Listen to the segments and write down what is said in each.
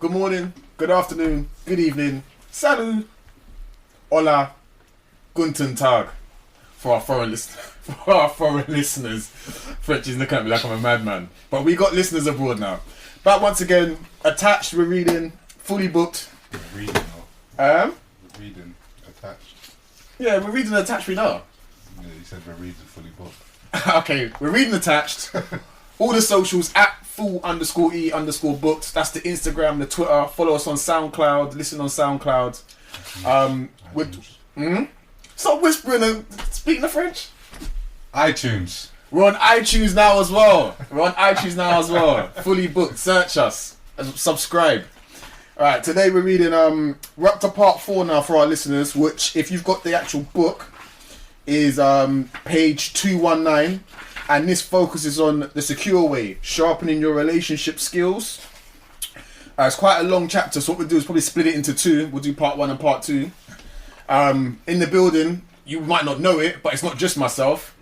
good morning, good afternoon, good evening, salut, hola, guten tag for our foreign listeners. French is looking at me like I'm a madman. But we got listeners abroad now. But once again, attached, we're reading, fully booked. We're reading now. We're reading attached. Yeah, we're reading attached, we know. Yeah, you said we're reading fully booked. Okay, we're reading attached. All the socials at full_e_booked. That's the Instagram, the Twitter. Follow us on SoundCloud. Listen on SoundCloud. Stop whispering and speaking the French. iTunes. We're on iTunes now as well. Fully booked. Search us. Subscribe. Alright, today we're reading, we're up to part 4 now for our listeners, which, if you've got the actual book, is page 219. And this focuses on the secure way, sharpening your relationship skills. It's quite a long chapter, so what we'll do is probably split it into 2. We'll do part 1 and part 2. In the building, you might not know it, but it's not just myself.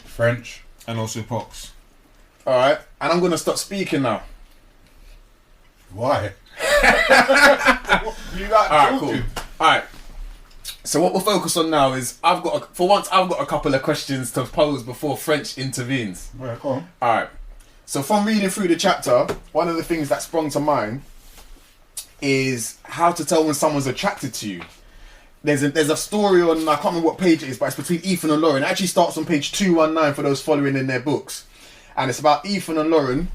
French. And also Pox. Alright, and I'm going to stop speaking now. Why? You like Alright, cool. Alright. So what we'll focus on now is I've got a couple of questions to pose before French intervenes. Right, go on. Alright. So from reading through the chapter, one of the things that sprung to mind is how to tell when someone's attracted to you. There's a story on, I can't remember what page it is, but it's between Ethan and Lauren. It actually starts on page 219 for those following in their books. And it's about Ethan and Lauren.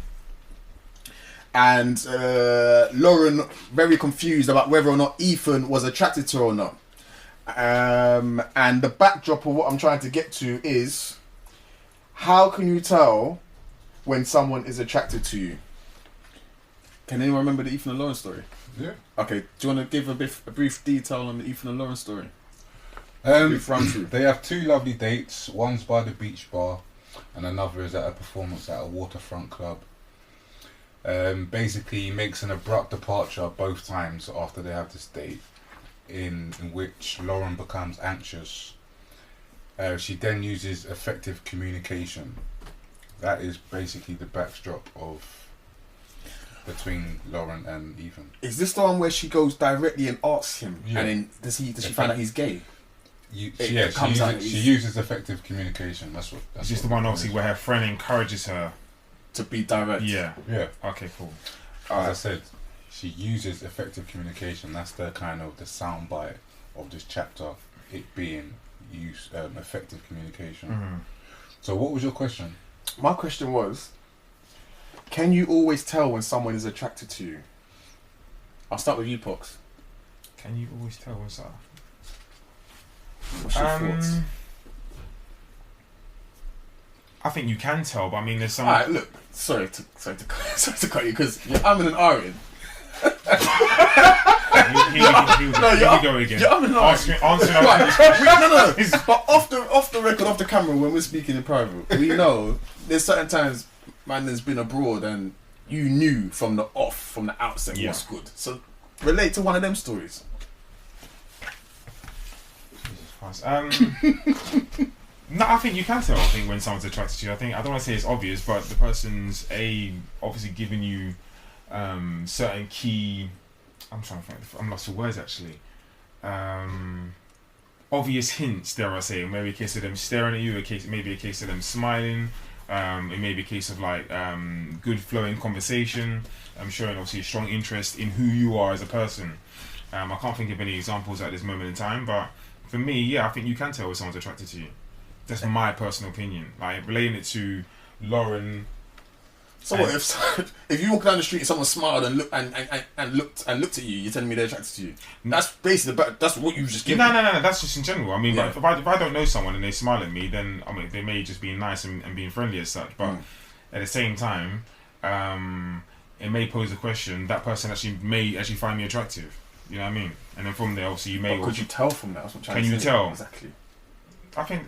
And Lauren very confused about whether or not Ethan was attracted to her or not. And the backdrop of what I'm trying to get to is, how can you tell when someone is attracted to you? Can anyone remember the Ethan and Lauren story? Yeah. Okay, do you want to give a brief detail on the Ethan and Lauren story? Brief run through. They have 2 lovely dates. One's by the beach bar and another is at a performance at a waterfront club. Basically, he makes an abrupt departure both times after they have this date, in which Lauren becomes anxious. She then uses effective communication. That is basically the backdrop of between Lauren and Ethan. Is this the one where she goes directly and asks him, Yeah. and then does she find out he's gay? She uses effective communication. That's Is this the one obviously where her friend encourages her to be direct? Yeah. Yeah. Okay, cool. As I said, she uses effective communication. That's the kind of the soundbite of this chapter. It being effective communication. Mm-hmm. So, what was your question? My question was, can you always tell when someone is attracted to you? I'll start with you, Pox. Can you always tell what's that? What's your thoughts? I think you can tell, but I mean, there's some. Alright, look. Sorry to cut you because I'm an Aryan. Here we go again. I'm an Aryan. Answering No. But off the record, off the camera, when we're speaking in private, we know there's certain times, man, there's been abroad and you knew from the outset what's good. So relate to one of them stories. Jesus Christ. No, I think you can tell. I think when someone's attracted to you, I don't want to say it's obvious, but the person's obviously giving you certain key. I'm trying to find. I'm lost for words actually. Obvious hints, dare I say? Maybe a case of them staring at you. Maybe a case of them smiling. It may be a case of like good flowing conversation. I'm showing obviously a strong interest in who you are as a person. I can't think of any examples at this moment in time, but for me, yeah, I think you can tell when someone's attracted to you. That's my personal opinion. Like relating it to Lauren. So what if you walk down the street and someone smiled and looked at you? You're telling me they're attracted to you? That's basically that's what you just give. No. That's just in general. I mean, yeah. If I don't know someone and they smile at me, then I mean they may just be nice and being friendly as such. But at the same time, it may pose a question. That person may actually find me attractive. You know what I mean? And then from there, obviously, you may. But could you tell from that? That's what I'm trying to say. Can you tell exactly? I think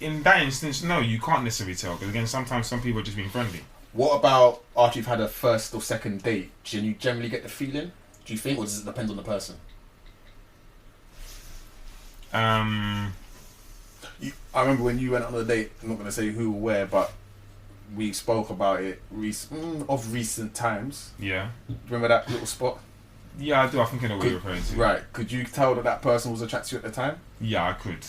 in that instance, no, you can't necessarily tell because again, sometimes some people are just being friendly. What about after you've had a first or second date? Do you generally get the feeling? Do you think, or does it depend on the person? I remember when you went on a date. I'm not going to say who or where, but we spoke about it of recent times. Yeah. Remember that little spot? Yeah, I do. I think I know what you're referring to. Right. Could you tell that person was attracted to you at the time? Yeah, I could.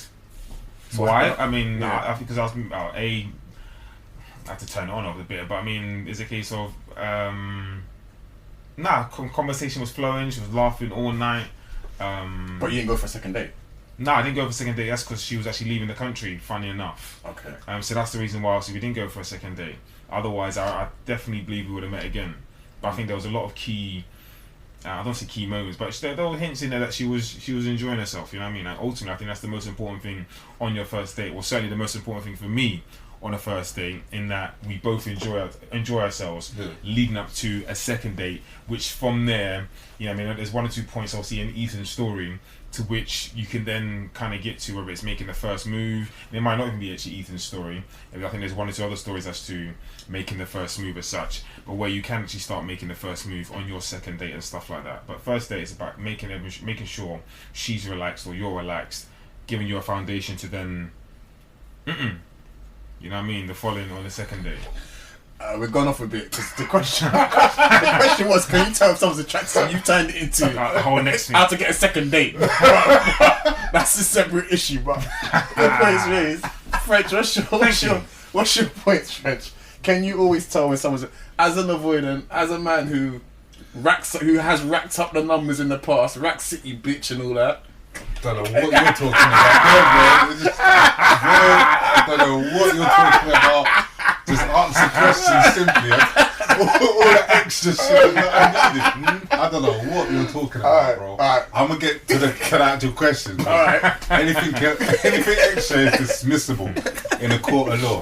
So Why? I mean, yeah. I think because I was I had to turn it on a bit, but I mean, it's a case of conversation was flowing. She was laughing all night. But you didn't go for a second date. No, I didn't go for a second date. That's because she was actually leaving the country. Funny enough. Okay. So that's the reason why we didn't go for a second date. Otherwise, I definitely believe we would have met again. But I think there was a lot of key. I don't say key moments, but there were hints in there that she was enjoying herself. You know what I mean? And ultimately, I think that's the most important thing on your first date. Well, certainly the most important thing for me on a first date, in that we both enjoy ourselves, leading up to a second date. Which from there, you know, I mean, there's 1 or 2 points obviously in Ethan's story to which you can then kind of get to, whether it's making the first move. It might not even be actually Ethan's story. I think there's 1 or 2 other stories as to making the first move as such, but where you can actually start making the first move on your second date and stuff like that. But first date is about making sure she's relaxed or you're relaxed, giving you a foundation to then, you know what I mean, the following on the second date. We're going off a bit because the question was, can you tell if someone's attracted? You turned it into the whole next thing. How to get a second date. That's a separate issue, but the point is raised. French, what's your point, French? Can you always tell when someone's, as an avoidant, as a man who has racked up the numbers in the past, Rack City bitch and all that? Don't know what you're talking about, bro. I don't know what you're talking about. Just answer questions simply. All the extra shit that I needed. I don't know what you're talking about, bro. Alright. I'm gonna get to the actual question. Alright. Anything extra is dismissible in a court of law.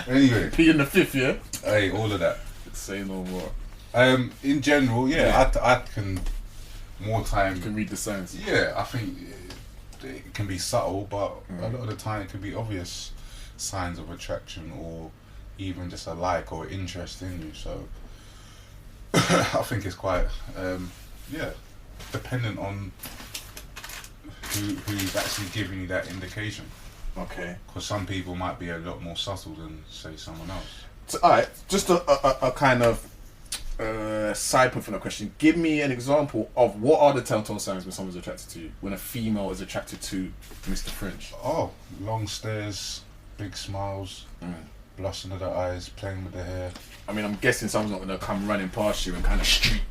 Anyway. Be in the fifth, yeah? Hey, all of that. Say no more. In general, I can more time. You can read the signs. Yeah, I think it can be subtle, but a lot of the time it can be obvious signs of attraction or even just a like or interest in you. So I think it's quite dependent on who's actually giving you that indication. Okay. Because some people might be a lot more subtle than, say, someone else. So, alright, just a kind of side point from the question. Give me an example of what are the telltale signs when someone's attracted to you, when a female is attracted to Mr. French. Oh, long stares, big smiles, blush under the eyes, playing with the hair. I mean, I'm guessing someone's not going to come running past you and kind of streak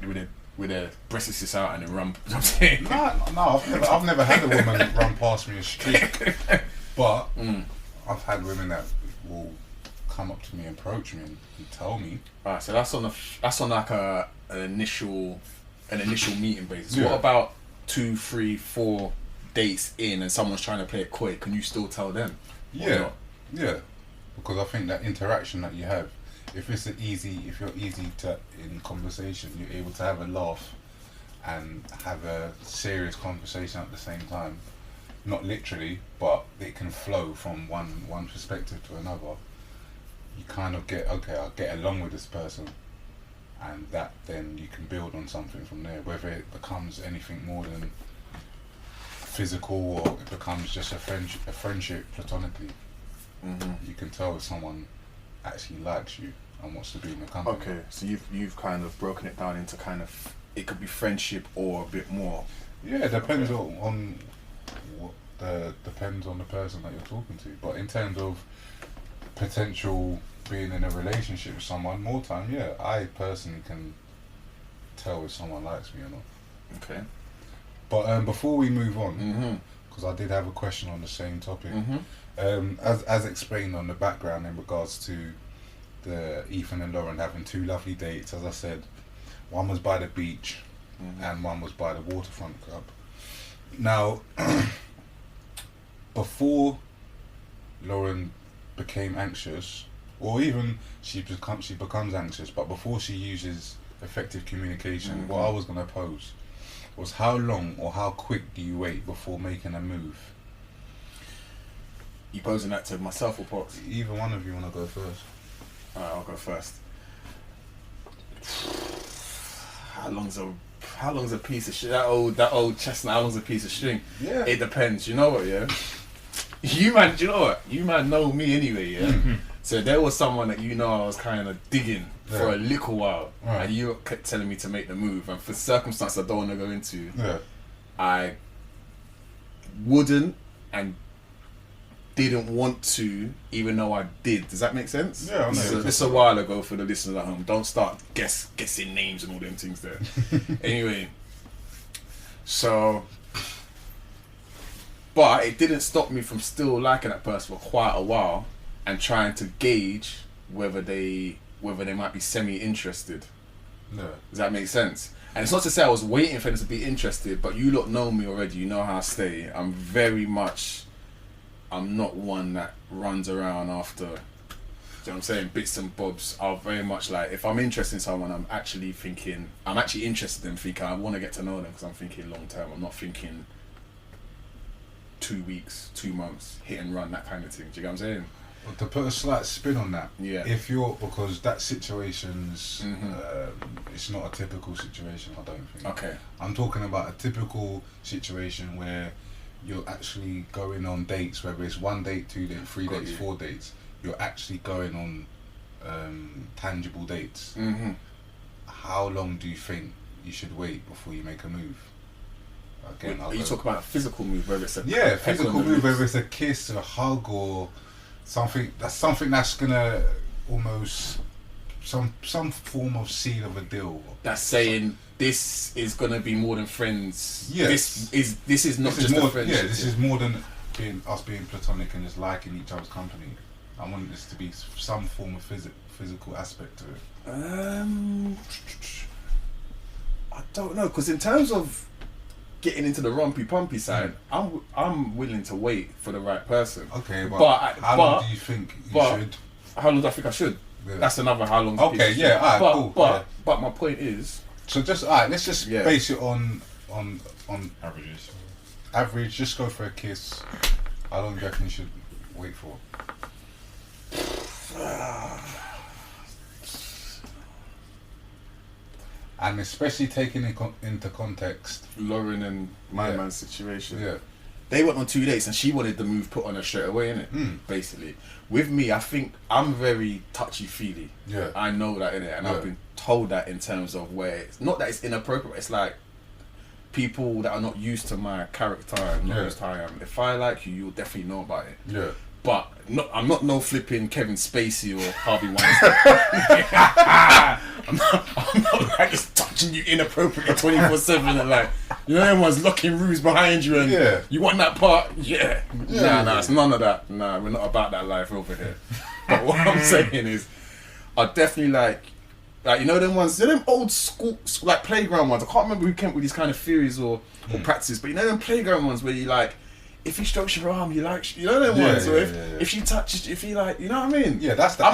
with their breasts out and then run. You know what I'm saying? No, I've never had a woman run past me and streak. But I've had women that will come up to me and approach me and tell me. Alright, so that's on like an initial meeting basis. Yeah. What about 2, 3, 4 dates in and someone's trying to play it coy? Can you still tell them? Yeah, because I think that interaction that you have, if you're easy to in conversation, you're able to have a laugh and have a serious conversation at the same time. Not literally, but it can flow from one perspective to another. You kind of get, okay, I'll get along with this person, and that then you can build on something from there, whether it becomes anything more than physical or it becomes just a friendship platonically. You can tell if someone actually likes you and wants to be in the company. Okay, so you've kind of broken it down into kind of, it could be friendship or a bit more. Yeah, it depends on depends on the person that you're talking to. But in terms of potential being in a relationship with someone, more time, yeah, I personally can tell if someone likes me or not. Okay. But before we move on, because I did have a question on the same topic, as explained on the background in regards to the Ethan and Lauren having 2 lovely dates, as I said, one was by the beach and one was by the waterfront club. Now, before Lauren became anxious, or even she becomes anxious, but before she uses effective communication, what I was going to pose was, how long or how quick do you wait before making a move? You posing that to myself or Pops? Either one of you want to go first? Alright, I'll go first. How long's a piece of shit? That old chestnut, how long's a piece of string? Yeah. It depends, you know what, yeah? You man know me anyway, yeah? So there was someone that I was kind of digging for a little while, Right. and you kept telling me to make the move, and for circumstances I don't want to go into, Yeah. I wouldn't and didn't want to, even though I did. Does that make sense? Yeah, I know. This is a while ago for the listeners at home. Don't start guessing names and all them things there. Anyway, so, but it didn't stop me from still liking that person for quite a while and trying to gauge whether they might be semi-interested. Yeah. Does that make sense? And it's not to say I was waiting for them to be interested, but you lot know me already. You know how I stay. I'm not one that runs around after, you know what I'm saying, bits and bobs. I'm very much like, if I'm interested in someone, I'm actually interested in them, thinking I want to get to know them because I'm thinking long term. I'm not thinking 2 weeks, 2 months, hit and run, that kind of thing. Do you get what I'm saying? To put a slight spin on that, Yeah. because that situation's, it's not a typical situation, I don't think. Okay. I'm talking about a typical situation where you're actually going on dates, whether it's 1 date, 2 dates, 3 dates, 4 dates. You're actually going on tangible dates. Mm-hmm. How long do you think you should wait before you make a move? Again, You talk about a physical move, whether it's a physical move, whether it's a kiss, a hug, or something that's gonna almost some form of seed of a deal. That's saying this is gonna be more than friends. Yes. This is not just a friendship. Yeah, this is more than us being platonic and just liking each other's company. I want this to be some form of physical aspect to it. I don't know, because in terms of getting into the rumpy-pumpy side, I'm willing to wait for the right person. Okay, but how long do you think you should? How long do I think I should? Yeah. That's another how long. Okay, yeah, alright, cool. But my point is, so just let's just base it on Averages. average. Just go for a kiss. How long do you reckon you should wait for? And especially taking into context Lauren and my man's situation. Yeah. They went on 2 dates and she wanted the move put on her straight away, innit? Basically. With me, I think I'm very touchy-feely. Yeah. I know that, innit? And I've been told that in terms of where it's not that it's inappropriate, it's like people that are not used to my character and not used to how I am. If I like you, you'll definitely know about it. Yeah. But I'm not no flipping Kevin Spacey or Harvey Weinstein. I'm not like just touching you inappropriately 24/7 and like, you know, everyone's locking rooms behind you and you want that part? Nah, it's none of that. Nah, we're not about that life over here. But what I'm saying is, I definitely like you know them ones, you know them old school like playground ones. I can't remember who came up with these kind of theories or practices, but you know them playground ones where you like, if he strokes your arm, he likes you. You know them ones. Or if she touches, if he like, you know what I mean? Yeah, that's the.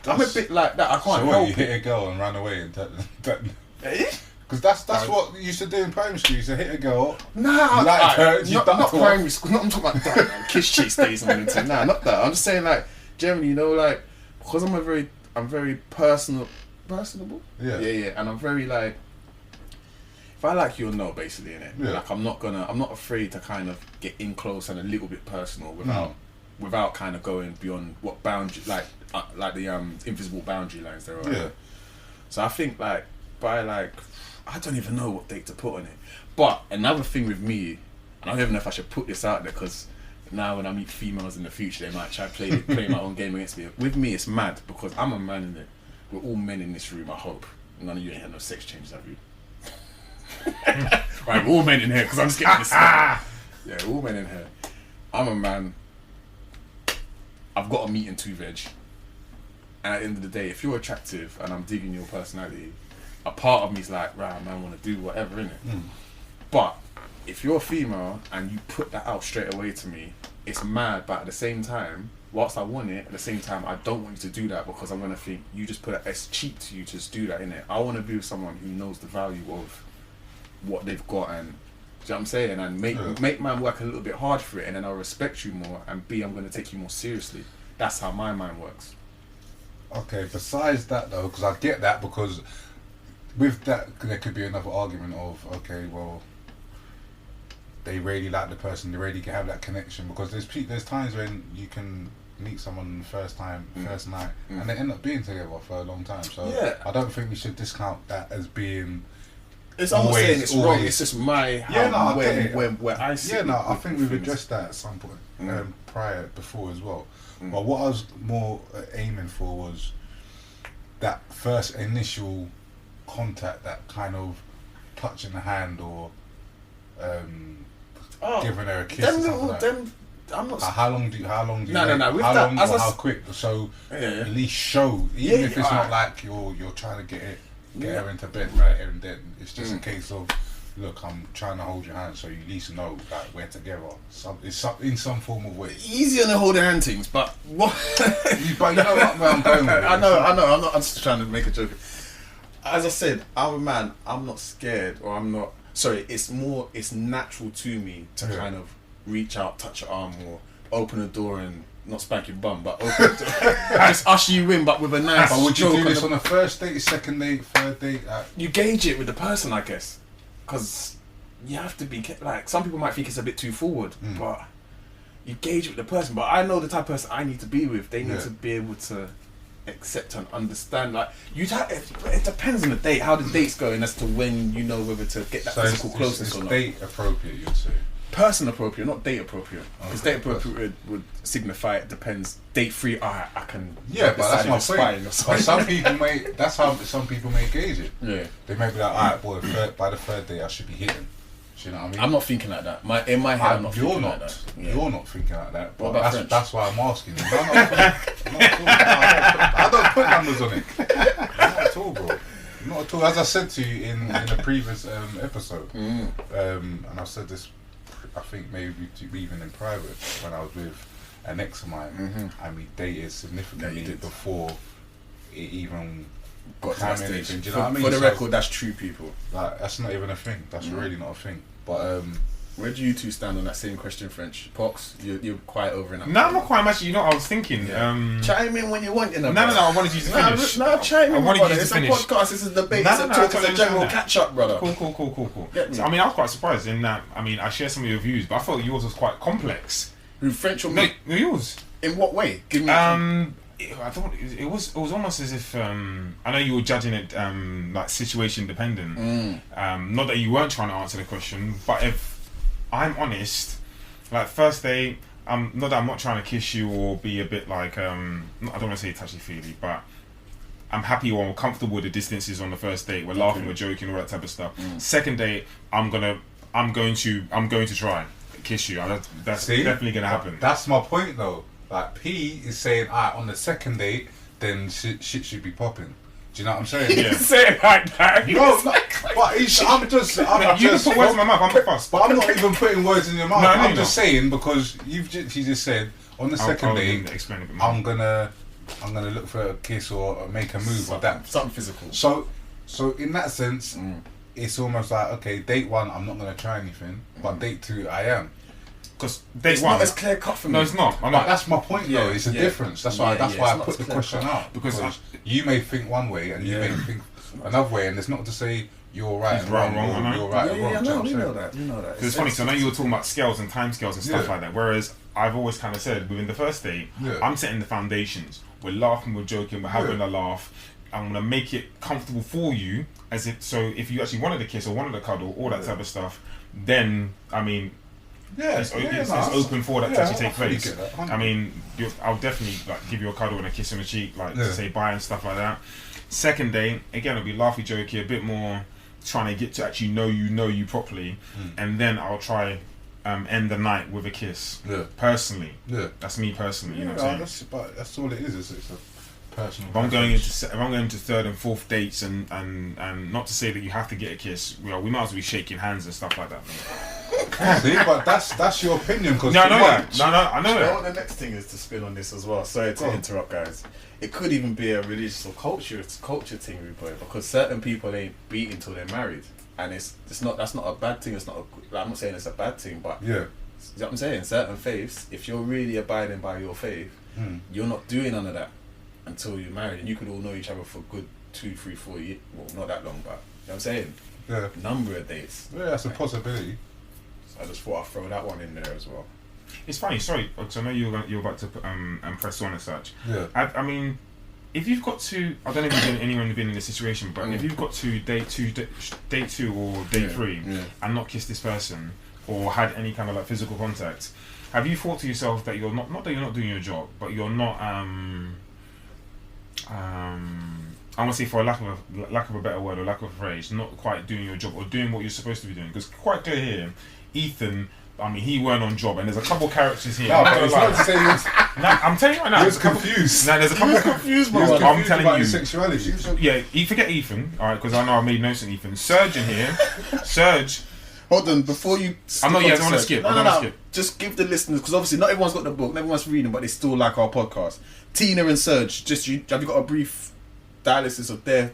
I'm a bit like that. I can't so help you it. hit a girl and ran away and Eh? because that's what you used to do in primary school. You used to hit a girl. Nah, like her, not primary school. Not I'm talking about that, man. Kiss chase days and everything. Nah, not that. I'm just saying like generally, you know, like because I'm very personable. Yeah, and I'm very like, if I like you, you'll know, basically, innit? Yeah. Like I'm not afraid to kind of get in close and a little bit personal without kind of going beyond what boundary, like the invisible boundary lines there are. Yeah. So I think like by like, I don't even know what date to put on it. But another thing with me, and I don't even know if I should put this out there because now when I meet females in the future, they might try to play my own game against me. With me, it's mad because I'm a man in it. We're all men in this room, I hope. None of you ain't had no sex changes, have you? Right, we're all men in here because I'm just getting this. Yeah, we're all men in here. I'm a man. I've got a meat and 2 veg. And at the end of the day, if you're attractive and I'm digging your personality, a part of me is like, right, man, I want to do whatever, innit? But if you're a female and you put that out straight away to me, it's mad, but at the same time, whilst I want it, at the same time, I don't want you to do that because I'm going to think, you just put it, it's cheap to you to just do that, innit? I want to be with someone who knows the value of what they've got and, do you know what I'm saying? And make man work a little bit hard for it, and then I'll respect you more, and B, I'm going to take you more seriously. That's how my mind works. Okay, besides that though, because I get that, because with that there could be another argument of, okay, well, they really like the person, they really can have that connection, because there's times when you can meet someone the first time, first night, and they end up being together for a long time. So Yeah. I don't think we should discount that as being. I'm not saying it's wrong. It's just my where I see. Yeah, no, I think we've addressed that at some point before as well. But what I was more aiming for was that first initial contact, that kind of touching the hand or giving her a kiss or something like that. I'm not. How long do you? No. How quick? So at least show, even if it's not like you're trying to get her into bed right here and then. It's just a case of, look, I'm trying to hold your hand, so you at least know that we're together. It's in some form of way. Easy on the holding hand things, but what? But you know where I'm going with it. I know. I'm just trying to make a joke. As I said, I'm a man. I'm not scared, or I'm not. Sorry, it's natural to me to kind of reach out, touch your arm, or open a door and not spank your bum, but open a door. Just usher you in, but with a nice. But would you do this on a first date, second date, third date? You gauge it with the person, I guess, because you have to be like. Some people might think it's a bit too forward, but you gauge it with the person. But I know the type of person I need to be with. They need to be able to accept and understand. Like it depends on the date, how the date's going, as to when you know whether to get that physical closeness or not. Date appropriate, you'd say. Person appropriate, not date appropriate. Because date appropriate would signify it depends. Date free, I can. Yeah, but that's my point. But some people may. That's how some people may gauge it. Yeah, they may be like, alright, boy, by the third day, I should be hitting. Do you know what I mean? I'm not thinking like that. In my head, I'm not thinking like that. Yeah. You're not thinking like that. But that's why I'm asking you. I don't put numbers on it. Not at all, bro. Not at all. As I said to you in a previous episode, and I've said this, I think maybe even in private, when I was with an ex of mine, and we dated significantly before it even got to that stage. Do you know what I mean? For the record, that's true, people. Like, that's not even a thing. That's really not a thing. But where do you two stand on that same question, French? Pox, you're quite over in that. No, I'm not quite. Actually, you know what I was thinking? Chime in when you want, you know. No, I wanted you to finish. No, chime in, I wanted brother. you to It's finish. a podcast. This is a debate. No, It's a general catch-up, brother. Cool. So, I mean, I was quite surprised in that. I mean, I share some of your views, but I felt yours was quite complex. Who, French or me? No, yours. In what way? Give me. I thought it was almost as if I know you were judging it like situation dependent. Not that you weren't trying to answer the question, but if I'm honest, like first day, not that I'm not trying to kiss you or be a bit like I don't want to say touchy feely, but I'm happy or comfortable with the distances on the first date. We're laughing, we're joking, all that type of stuff. Second date, I'm going to try kiss you. That's definitely gonna happen. That's my point though. Like P is saying, on the second date, then shit should be popping. Do you know what I'm saying? Yeah. Say it like that. No, but you can put words in my mouth. I'm not fussed. But I'm not even putting words in your mouth. No, I'm just saying because she just said on the second date, explain a bit more. I'm gonna look for a kiss or make a move or that. Something physical. So in that sense, it's almost like, okay, date one, I'm not gonna try anything, but date two, I am. Because date it's one, not as clear cut for me. No, it's not. But that's my point though. It's a difference. That's why I put the question out because you may think one way and you may think another way, and it's not to say you're right and wrong. You're right and wrong. Yeah, no, you know that. Because it's funny. So I know you were talking about scales and time scales and stuff like that. Whereas I've always kind of said within the first date, I'm setting the foundations. We're laughing, we're joking, we're having a laugh. I'm gonna make it comfortable for you, as if if you actually wanted a kiss or wanted a cuddle, all that type of stuff, then I mean. It's open for that to actually take place. I mean, I'll definitely like give you a cuddle and a kiss on the cheek, like to say bye and stuff like that. Second day, again, it'll be laughy, jokey, a bit more trying to get to actually know you properly, and then I'll try end the night with a kiss. Personally, that's me personally. You know what I'm saying? But that's all it is. It's a personal. If I'm going into third and fourth dates, and not to say that you have to get a kiss, we might as well be shaking hands and stuff like that. See, but that's your opinion. Cause I know that. I know that. What the next thing is to spin on this as well. Sorry to interrupt, guys. It could even be a religious or culture thing, because certain people ain't beat until they're married, and that's not a bad thing. It's not. I'm not saying it's a bad thing, but you know what I'm saying. Certain faiths, if you're really abiding by your faith, you're not doing none of that until you're married, and you could all know each other for good 2, 3, 4 years. Well, not that long, but you know what I'm saying. Yeah. Number of dates. Yeah, that's a possibility. I just thought I'd throw that one in there as well. It's funny, sorry, because I know you're about to press on and such. Yeah. I mean, if you've got to, I don't know if anyone been in this situation, but if you've got to date two or date three and not kiss this person or had any kind of like physical contact, have you thought to yourself that you're not that you're not doing your job, but you're not I want to say, for a lack of a better word or lack of a phrase, not quite doing your job or doing what you're supposed to be doing? Because quite clear here, Ethan, I mean, he weren't on job, and there's a couple characters here. No, but it's not to say he was, I'm telling you right now, he was confused. Now there's a couple. He was confused I'm telling about you, his sexuality. yeah, you forget Ethan, all right? Because I know I made notes on Ethan. Serge in here, Serge. Hold on, before you. I'm not. Yeah, I don't want to skip. No. Just give the listeners, because obviously not everyone's got the book, not everyone's reading, but they still like our podcast. Tina and Serge, have you got a brief dialysis of their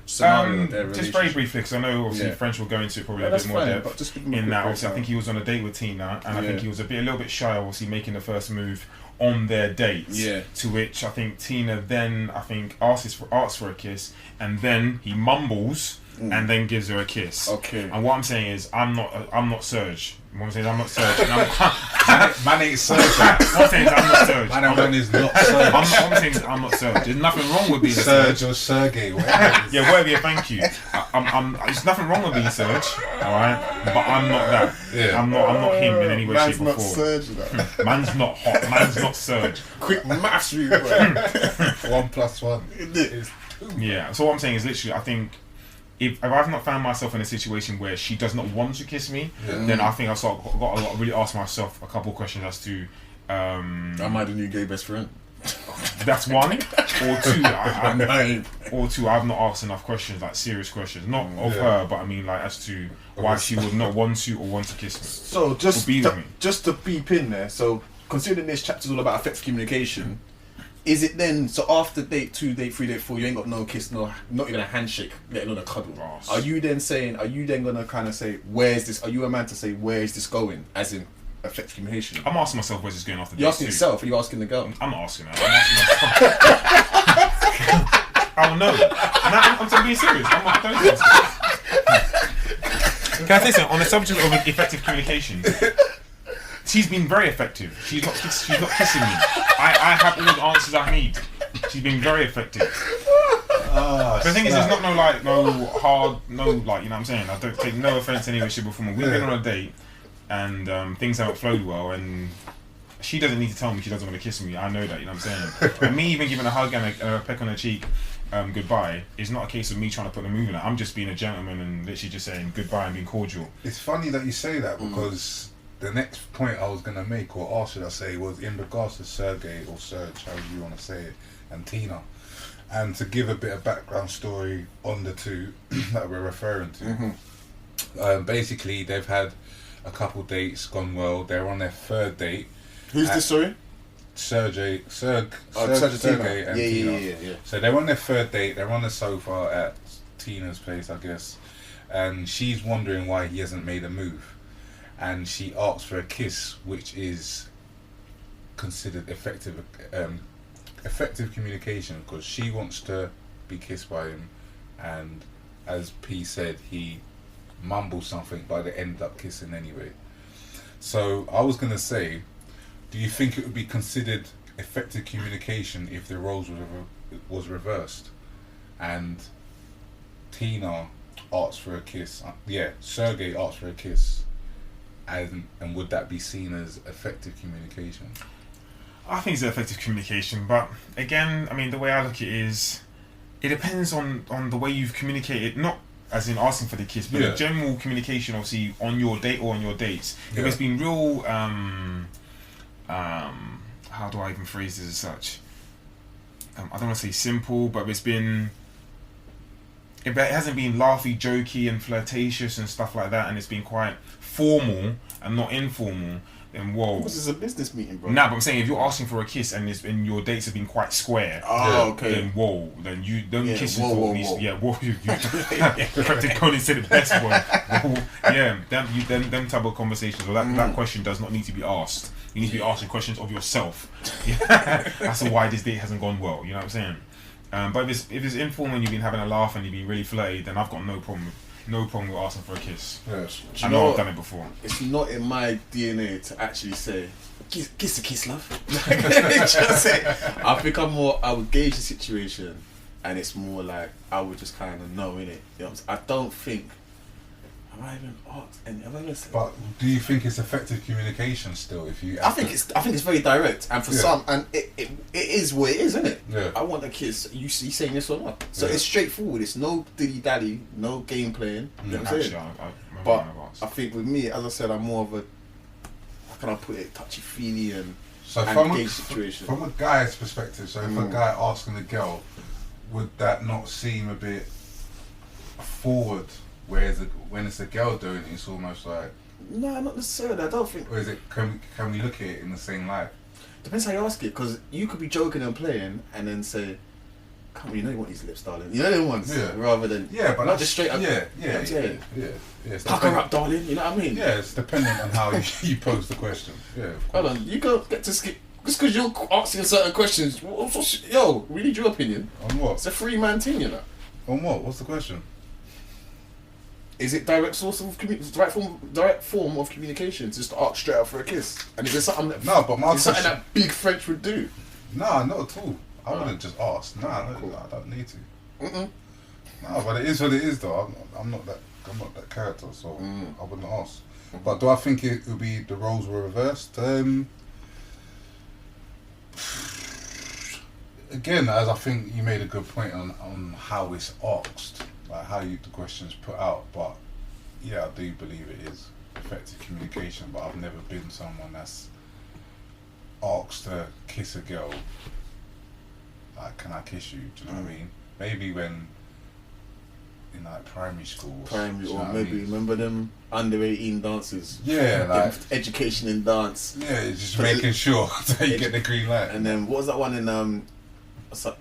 scenario, their relationship? Just very briefly, because I know obviously French will go into it probably a bit more depth. But just give them a in quick that, obviously, I breakdown. think he was on a date with Tina, and I think he was a little bit shy, obviously, making the first move on their date. Yeah. To which I think Tina then asks for a kiss, and then he mumbles and then gives her a kiss. Okay. And what I'm saying is, I'm not Serge. What I'm saying is, I'm not Serge. And Man ain't Serge. what I'm saying is, I'm not Serge. Man is not Serge. What I'm saying is, I'm not Serge. There's nothing wrong with being a Serge Serge. or Sergey, whatever. Yeah, whatever. Yeah, thank you. There's nothing wrong with being Serge, all right. But I'm not that. Yeah. I'm not him in any way, Man's shape, or not form. Serge, though. Man's not hot. Man's not Serge. Quick maths, you. 1 + 1 is 2. Yeah. So what I'm saying is, literally, I think if I've not found myself in a situation where she does not want to kiss me, then I think I've really ask myself a couple of questions as to. Am I the new gay best friend? That's one, or two. I've not asked enough questions, like serious questions, not of her, but I mean like as to why she would not want to or want to kiss me. So just Be with me. just to beep in there. So considering this chapter is all about effective communication, is it then so after date 2, date 3, date 4, you ain't got no kiss, not even a handshake, let alone a cuddle? Oh, Are you then gonna kind of say, where's this? Are you a man to say, where is this going? As in effective communication. I'm asking myself where's this going after You're date asking two. yourself, or you asking the girl? I'm not asking her. I'm asking myself. I don't know. I'm being serious. Don't Can I say something on the subject of effective communication? She's been very effective. She's not kissing me. I have all the answers I need. She's been very effective. The thing is, there's not no hard, you know what I'm saying? I don't take no offense anyway, shape or form. We've been on a date and things haven't flowed well, and she doesn't need to tell me she doesn't want to kiss me. I know that, you know what I'm saying? And me even giving a hug and a peck on the cheek, goodbye, is not a case of me trying to put the move in it. I'm just being a gentleman and literally just saying goodbye and being cordial. It's funny that you say that because the next point I was going to make, or ask should I say, was in regards to Sergey or Serge, however you want to say it, and Tina. And to give a bit of background story on the two that we're referring to. Basically, they've had a couple dates, gone well. They're on their third date. Who's this, sorry? Sergey and Tina. Yeah. So they're on their third date. They're on the sofa at Tina's place, I guess. And she's wondering why he hasn't made a move. And she asks for a kiss, which is considered effective communication, because she wants to be kissed by him, and as P said, he mumbled something, but they ended up kissing anyway. So I was gonna say, do you think it would be considered effective communication if the roles was reversed, and Tina asks for a kiss? Sergey asks for a kiss, and would that be seen as effective communication? I think it's effective communication, but again, I mean, the way I look at it is, it depends on the way you've communicated, not as in asking for the kiss, but the general communication, obviously, on your date or on your dates. If it's been real, how do I even phrase this as such? I don't want to say simple, but if it hasn't been laughy, jokey and flirtatious and stuff like that, and it's been quite formal and not informal, then whoa. This is a business meeting, bro. Nah, but I'm saying if you're asking for a kiss and your dates have been quite square, okay. then whoa, then you don't kiss whoa, before whoa, these. whoa. Yeah, whoa, Captain Conan said it best. Whoa. Yeah, them type of conversations or that question does not need to be asked. You need to be asking questions of yourself. That's why this date hasn't gone well. You know what I'm saying? But if it's informal and you've been having a laugh and you've been really flirty, then I've got no problem. no problem with asking for a kiss. Yes. Do I you know know I've what? done it before. It's not in my DNA to actually say, kiss a kiss, love. Just say, I would gauge the situation, and it's more like, I would just kind of know, innit? You know what I'm saying? I don't think, have I even asked any, have I even said? But do you think it's effective communication still? If you, I think it's very direct, and for some, and it is what it is, isn't it? Yeah. I want a kiss. You saying this or not? So Yeah. it's straightforward. It's no dilly dally, no game playing. You know what I'm Actually, saying? I remember But when I've asked. I think with me, as I said, I'm more of a, how can I put it, touchy feely and gauge situation. From a guy's perspective, so if a guy asking a girl, would that not seem a bit forward? Whereas when it's a girl doing it, it's almost like, No, not necessarily. I don't think. or is it? Can we look at it in the same light? Depends how you ask it, because you could be joking and playing, and then say, "Come on, you know you want these lips, darling." You know them ones, Yeah. rather than Yeah, but not just straight up. Yeah, You know yeah, what I'm yeah, saying? yeah. It's Pack her up, darling. You know what I mean? Yeah, it's dependent on how you pose the question. Yeah, of course. Hold on, you don't get to skip just because you're asking certain questions. Yo, we need your opinion. On what? It's a three-man team, you know. On what? What's the question? Is it direct form of communication to just ask straight up for a kiss? And is it something that No, but my is something question. that big French would do? Nah, not at all. I Alright. wouldn't just ask. Nah, Cool. I don't need to. Mm-mm. No, but it is what it is, though. I'm not that character, so Mm. I wouldn't ask. But do I think it would be the roles were reversed? Again, as I think you made a good point on how it's asked, like how the question's put out. But yeah, I do believe it is effective communication. But I've never been someone that's asked to kiss a girl. Like, can I kiss you? Do you know what I mean? Maybe when in like primary school, Primary, do you or know what I maybe mean? remember them under 18 dances. Yeah, like Education in dance. yeah, it's just But making sure that you get the green light. And then what was that one in what's that?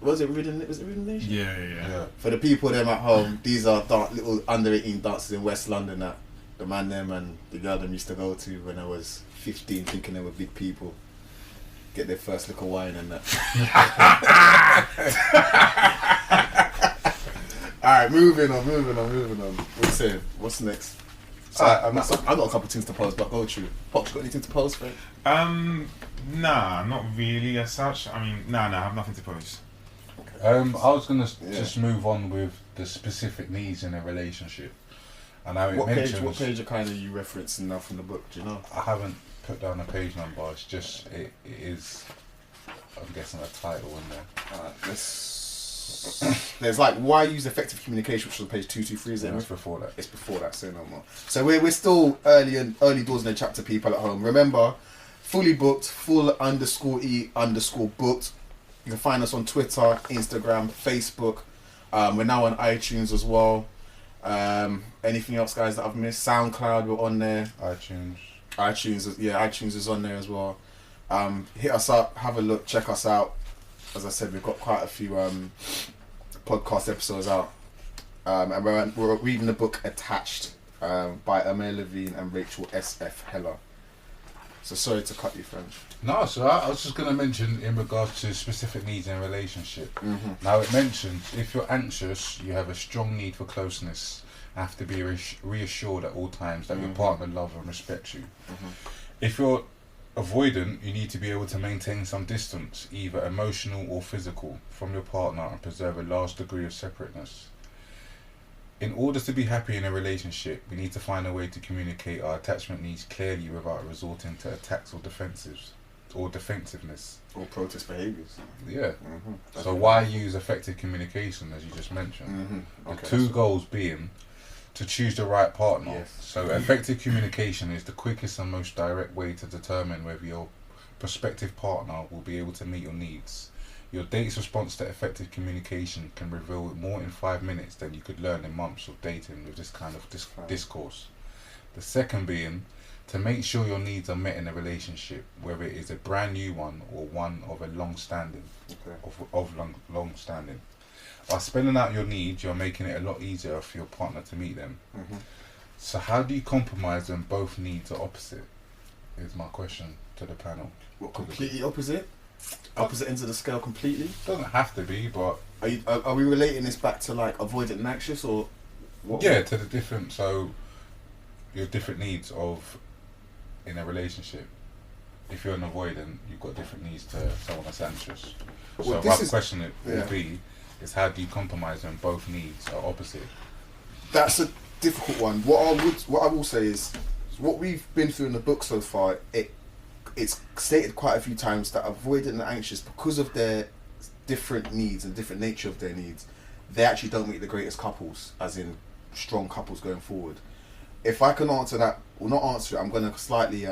Was it Rhythm Nation? Yeah. Yeah. For the people them at home, these are little under 18 dances in West London that the man them and the girl them used to go to when I was 15, thinking they were big people. Get their first little wine and that. Alright, moving on. What you saying? What's next? So, I've got a couple of things to post, but go through. Pops, got anything to post, Frank? Nah, not really as such. I mean, I have nothing to post. I was gonna Yeah. just move on with the specific needs in a relationship, and how it What mentions. page are kind of you referencing now from the book? Do you know? I haven't put down a page number. It's just it is. I'm guessing a title in there. Alright, there's like why use effective communication, which is on page 223. Is it? That's before that. It's before that, say no more. So we're still early doors in the chapter, people at home. Remember, fully booked, full _ booked. You can find us on Twitter, Instagram, Facebook. We're now on iTunes as well. Anything else, guys, that I've missed? SoundCloud, we're on there. iTunes is on there as well. Hit us up, have a look, check us out. As I said, we've got quite a few podcast episodes out, and we're reading the book Attached by Amir, Levine and Rachel S.F. Heller. So sorry to cut you, French. No, so I was just going to mention in regards to specific needs in a relationship. Mm-hmm. Now it mentions if you're anxious, you have a strong need for closeness, have to be reassured at all times that your partner loves and respects you. Mm-hmm. If you're avoidant, you need to be able to maintain some distance, either emotional or physical, from your partner and preserve a large degree of separateness. In order to be happy in a relationship, we need to find a way to communicate our attachment needs clearly without resorting to attacks or defensiveness. Or protest behaviours. Yeah. Mm-hmm. So why use effective communication, as you just mentioned? Mm-hmm. The two goals being to choose the right partner. Yes. So effective communication is the quickest and most direct way to determine whether your prospective partner will be able to meet your needs. Your date's response to effective communication can reveal more in 5 minutes than you could learn in months of dating with this kind of discourse. The second being to make sure your needs are met in a relationship, whether it is a brand new one or one of a long-standing. Long-standing. By spelling out your needs, you're making it a lot easier for your partner to meet them. Mm-hmm. So how do you compromise when both needs are opposite? Is my question to the panel. What, completely opposite? Opposite ends of the scale completely? Doesn't have to be, but Are we relating this back to like avoidant and anxious, or Yeah, to the different, so your different needs of in a relationship. If you're an avoidant, you've got different needs to someone that's anxious. So my question would be is how do you compromise when both needs are opposite? That's a difficult one. What I will say is what we've been through in the book so far. It's stated quite a few times that avoidant and anxious, because of their different needs and different nature of their needs, they actually don't make the greatest couples, as in strong couples going forward. If I can answer that, well, not answer it, I'm going to slightly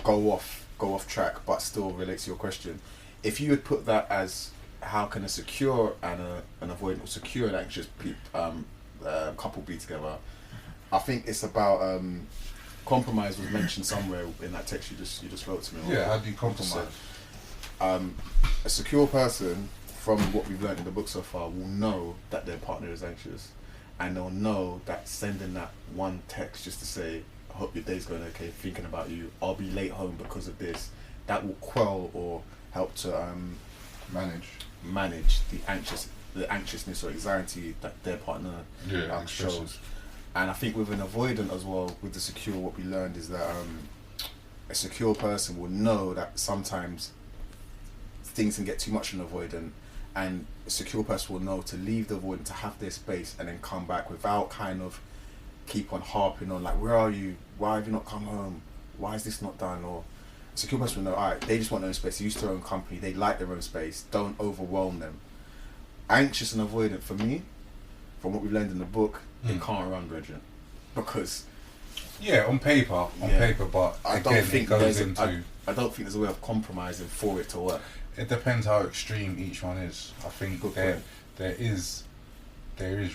go off track, but still relate to your question. If you would put that as how can a secure and an avoidant, or secure and anxious couple be together, I think it's about compromise was mentioned somewhere in that text you just wrote to me. Yeah, how do you compromise? A secure person, from what we've learned in the book so far, will know that their partner is anxious, and they'll know that sending that one text just to say, I hope your day's going okay, thinking about you, I'll be late home because of this, that will quell or help to manage the anxiousness or anxiety that their partner shows. And I think with an avoidant as well, with the secure, what we learned is that a secure person will know that sometimes things can get too much in avoidant, and a secure person will know to leave the avoidant, to have their space, and then come back without kind of keep on harping on, like, where are you? Why have you not come home? Why is this not done? Or a secure person will know, alright, they just want their own space, they're used to their own company, they like their own space, don't overwhelm them. Anxious and avoidant, for me, from what we learned in the book, it can't run, brethren, because on paper, but I don't think I don't think there's a way of compromising for it to work. It depends how extreme each one is. I think there is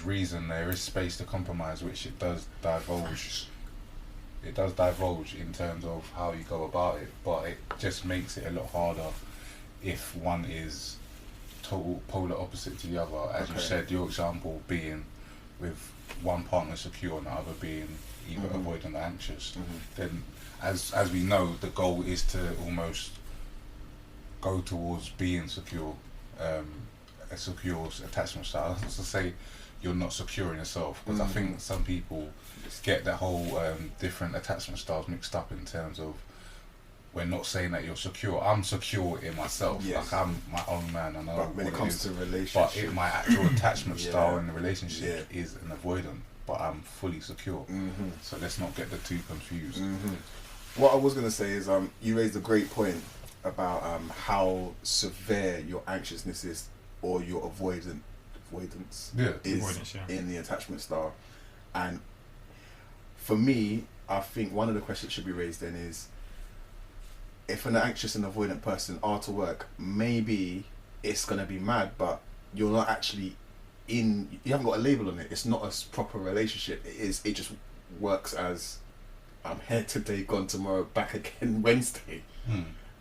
reason, there is space to compromise, which it does divulge. It does divulge in terms of how you go about it, but it just makes it a lot harder if one is total polar opposite to the other. As you said, your example being with one partner secure and the other being either avoidant or anxious. Then, as we know, the goal is to almost go towards being secure, a secure attachment style. That's to say you're not secure in yourself, because I think some people get that whole different attachment styles mixed up in terms of, we're not saying that you're secure. I'm secure in myself. Like, I'm my own man. I know. But when it comes to relationship, but my actual attachment style in the relationship is an avoidant. But I'm fully secure. So let's not get the two confused. What I was going to say is, you raised a great point about how severe your anxiousness is, or your avoidance is in the attachment style. And for me, I think one of the questions that should be raised then is, if an anxious and avoidant person are to work, maybe it's going to be mad, but you're not actually you haven't got a label on it. It's not a proper relationship. It just works as, I'm here today, gone tomorrow, back again Wednesday.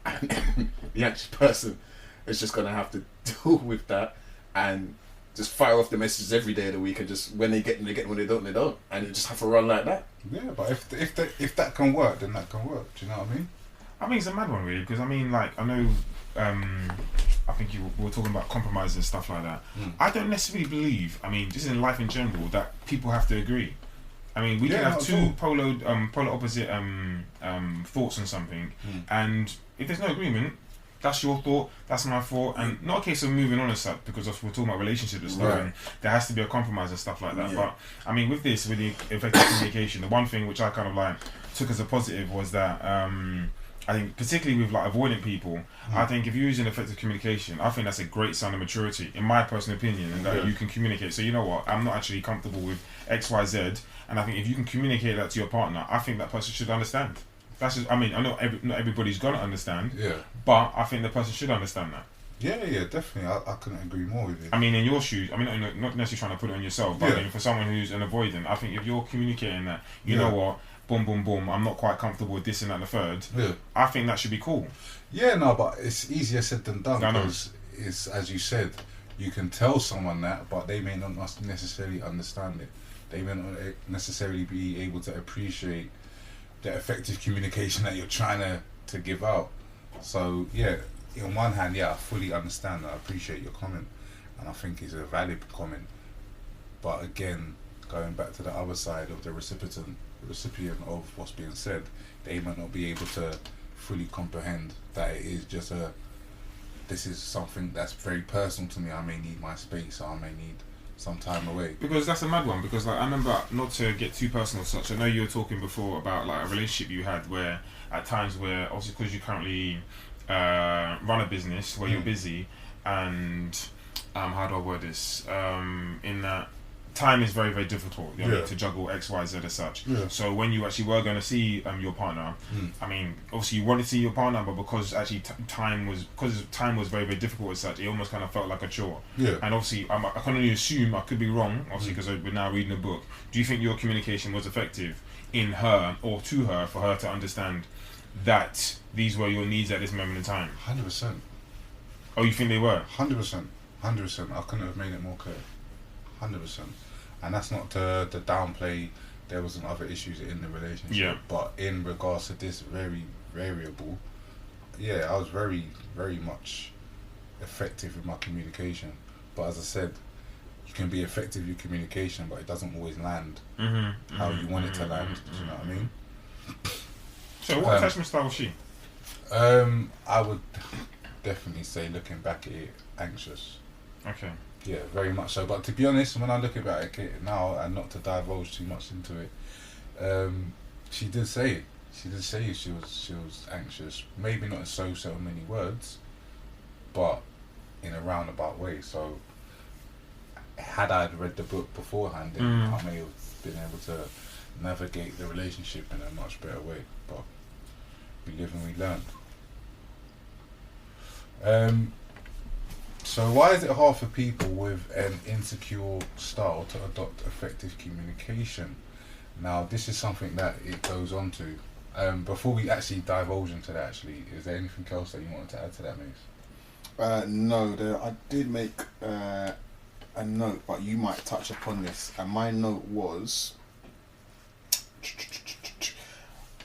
And the anxious person is just going to have to deal with that and just fire off the messages every day of the week, and just when they get them, they get them, when they don't, and you just have to run like that. Yeah, but if that can work, then that can work. Do you know what I mean? I mean, it's a mad one, really, because I mean, like, I know, I think we were talking about compromise and stuff like that. I don't necessarily believe, I mean, just in life in general, that people have to agree. I mean, we can have two polar opposite thoughts on something, and if there's no agreement, that's your thought, that's my thought, and not a case of moving on and stuff, because we're talking about relationships and stuff, and there has to be a compromise and stuff like that. But I mean, with the effective communication, the one thing which I kind of like took as a positive was that I think, particularly with like avoidant people, I think if you're using effective communication, I think that's a great sign of maturity, in my personal opinion, and that you can communicate. So, you know what, I'm not actually comfortable with X, Y, Z, and I think if you can communicate that to your partner, I think that person should understand. That's just, I mean, I know not everybody's gonna understand, but I think the person should understand that. Yeah, definitely. I couldn't agree more with you. I mean, in your shoes, I mean, not necessarily trying to put it on yourself, but I mean, for someone who's an avoidant, I think if you're communicating that, you know what, boom, boom, boom, I'm not quite comfortable with this and that and the third, I think that should be cool. Yeah, no, but it's easier said than done, because it's, as you said, you can tell someone that, but they may not necessarily understand it. They may not necessarily be able to appreciate the effective communication that you're trying to give out. So, yeah, on one hand, I fully understand that. I appreciate your comment, and I think it's a valid comment. But again, going back to the other side of the recipient of what's being said, they might not be able to fully comprehend that it is just this is something that's very personal to me. I may need my space, or I may need some time away. Because that's a mad one. Because like I remember, not to get too personal, such. I know you were talking before about like a relationship you had where at times where obviously because you currently run a business where you're busy and how do I word this? In that time is very, very difficult, you know, to juggle X, Y, Z as such. Yeah. So when you actually were going to see your partner, I mean, obviously you wanted to see your partner, but because actually time was very, very difficult as such, it almost kind of felt like a chore. Yeah. And obviously, I can only assume, I could be wrong, obviously, because we're now reading a book. Do you think your communication was effective in her or to her for her to understand that these were your needs at this moment in time? 100%. Oh, you think they were? 100%. 100%. I couldn't have made it more clear. 100%. And that's not to downplay there was some other issues in the relationship, but in regards to this very variable, I was very, very much effective with my communication. But as I said, you can be effective with communication, but it doesn't always land how you want it to land. Do you know what I mean? So what attachment style was she? I would definitely say, looking back at it, anxious. Okay. Yeah, very much so. But to be honest, when I look about it now, and not to divulge too much into it, she did say it. She did say she was anxious. Maybe not in so many words, but in a roundabout way. So, had I read the book beforehand, then I may have been able to navigate the relationship in a much better way. But we live and we learn. So why is it hard for people with an insecure style to adopt effective communication? Now, this is something that it goes on to. Before we actually divulge into that, is there anything else that you wanted to add to that, Mace? No, I did make a note, but you might touch upon this. And my note was...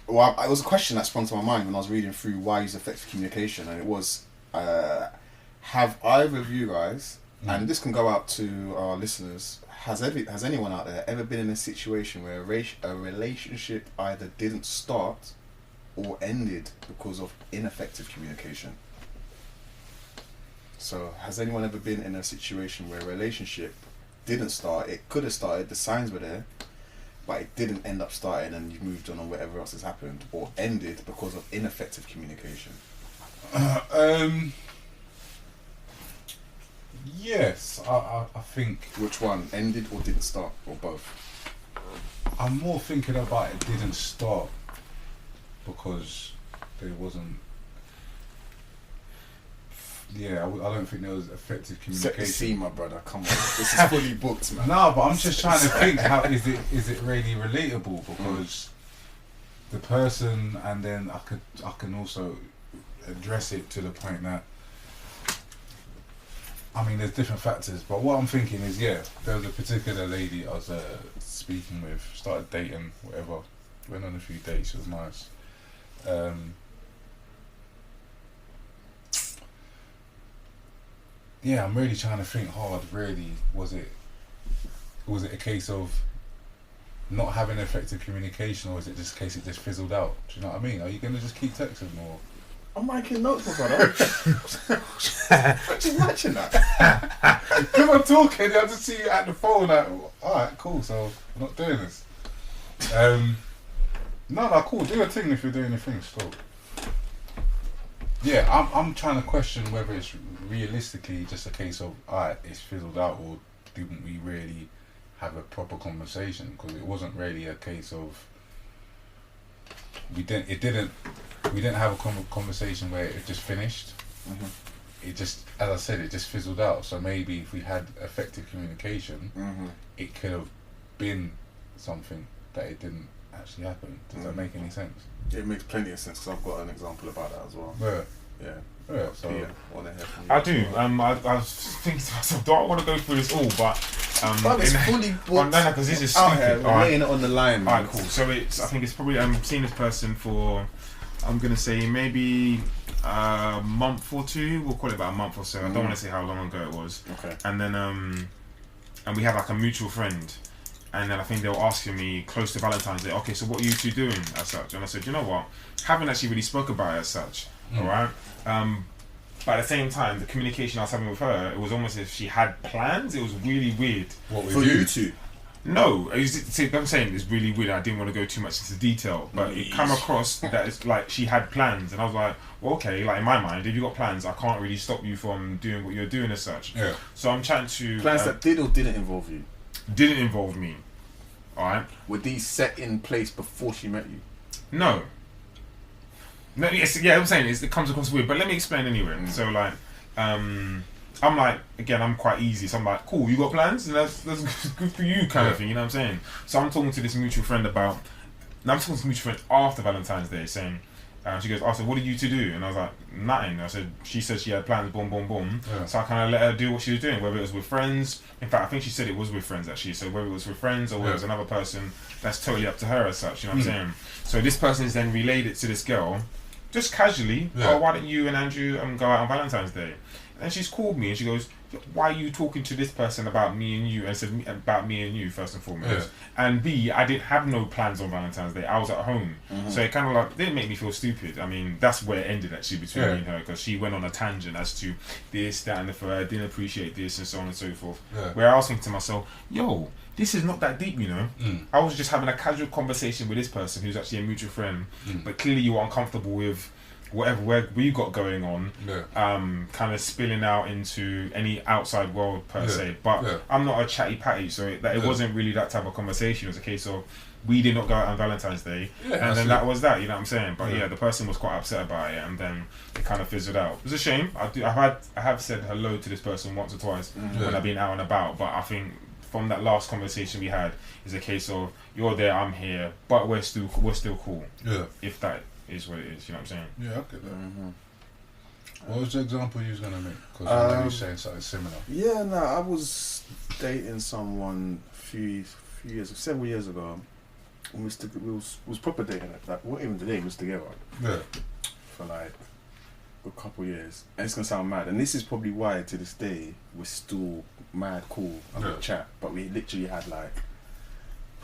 Well, it was a question that sprung to my mind when I was reading through why use effective communication, and it was... have either of you guys, and this can go out to our listeners, has anyone out there ever been in a situation where a relationship either didn't start or ended because of ineffective communication? So has anyone ever been in a situation where a relationship didn't start, it could have started, the signs were there, but it didn't end up starting and you've moved on whatever else has happened, or ended because of ineffective communication? Yes, I think... Which one? Ended or didn't start? Or both? I'm more thinking about it didn't start because there wasn't... I don't think there was effective communication. Set the scene, my brother. Come on. This is fully booked, man. No, but I'm just trying to think, how is it really relatable? Because the person, and then I can also address it to the point that, I mean, there's different factors, but what I'm thinking is, there was a particular lady I was speaking with, started dating, whatever, went on a few dates, it was nice. I'm really trying to think hard, really. Was it a case of not having effective communication, or is it just a case it just fizzled out? Do you know what I mean? Are you going to just keep texting, or...? I'm making notes, my brother. I'm just matching that. Because I'm talking, I just see you at the phone, like, alright, cool, so I'm not doing this. No, cool, do your thing if you're doing your thing, still. I'm trying to question whether it's realistically just a case of, alright, it's fizzled out, or didn't we really have a proper conversation? Because it wasn't really a case of, we didn't have a conversation where it just finished. It just, as I said, it just fizzled out. So maybe if we had effective communication, it could have been something that it didn't actually happen. Does that make any sense? It makes plenty of sense, because I've got an example about that as well. Yeah, so I do. I was thinking to myself, do I want to go through this all? But it's fully booked. No, because this is stupid. We're laying it on the line. Alright, cool. So I think it's probably seen this person for, I'm gonna say maybe a month or two. We'll call it about a month or so. I don't want to say how long ago it was. Okay. And then and we had like a mutual friend. And then I think they were asking me close to Valentine's Day, okay, so what are you two doing as such? And I said, you know what? Haven't actually really spoke about it as such, alright? But at the same time, the communication I was having with her, it was almost as if she had plans. It was really weird. What with For you two? No, see, I'm saying it's really weird. I didn't want to go too much into detail, but it came across that it's like she had plans, and I was like, well, okay, like in my mind, if you got plans, I can't really stop you from doing what you're doing as such. Yeah. So I'm trying to Plans that did or didn't involve you? didn't involve me. All right. Were these set in place before she met you? No. No. Yes. Yeah. I'm saying it comes across weird, but let me explain anyway. So like, I'm like, again, I'm quite easy. So I'm like, cool, you got plans? And that's good for you, kind of thing. You know what I'm saying? So I'm talking to this mutual friend about. Now I'm talking to this mutual friend after Valentine's Day, saying, she goes, I said, what did you two do? And I was like, nothing. I said, she said she had plans, boom, boom, boom. Yeah. So I kind of let her do what she was doing, whether it was with friends. In fact, I think she said it was with friends, actually. So whether it was with friends or whether it was another person, that's totally up to her as such, you know what I'm saying? So this person is then relayed it to this girl, just casually, oh, why don't you and Andrew go out on Valentine's Day? And she's called me and she goes, why are you talking to this person about me and you? And said about me and you first and foremost. Yeah. And B, I didn't have no plans on Valentine's Day. I was at home. So it kind of like didn't make me feel stupid. I mean, that's where it ended actually between me and her, because she went on a tangent as to this, that and the third. I didn't appreciate this and so on and so forth. Yeah. Where I was thinking to myself, yo, this is not that deep, you know. I was just having a casual conversation with this person who's actually a mutual friend, but clearly you were uncomfortable with whatever we got going on, kind of spilling out into any outside world per se. But I'm not a chatty patty, so it wasn't really that type of conversation. It was a case of we did not go out on Valentine's Day, and then that was that. You know what I'm saying? But the person was quite upset about it, and then it kind of fizzled out. It was a shame. I have said hello to this person once or twice when I've been out and about, but I think from that last conversation we had, is a case of you're there, I'm here, but we're still cool. Yeah. If that is what it is, you know what I'm saying? Yeah, I get that. What was the example you was going to make? Because I know you're saying something similar. Yeah, no, I was dating someone several years ago. And we was proper dating. Like, we weren't even dating, we was together. Yeah. For like a couple of years. And it's going to sound mad. And this is probably why to this day we're still mad cool and we chat. But we literally had like,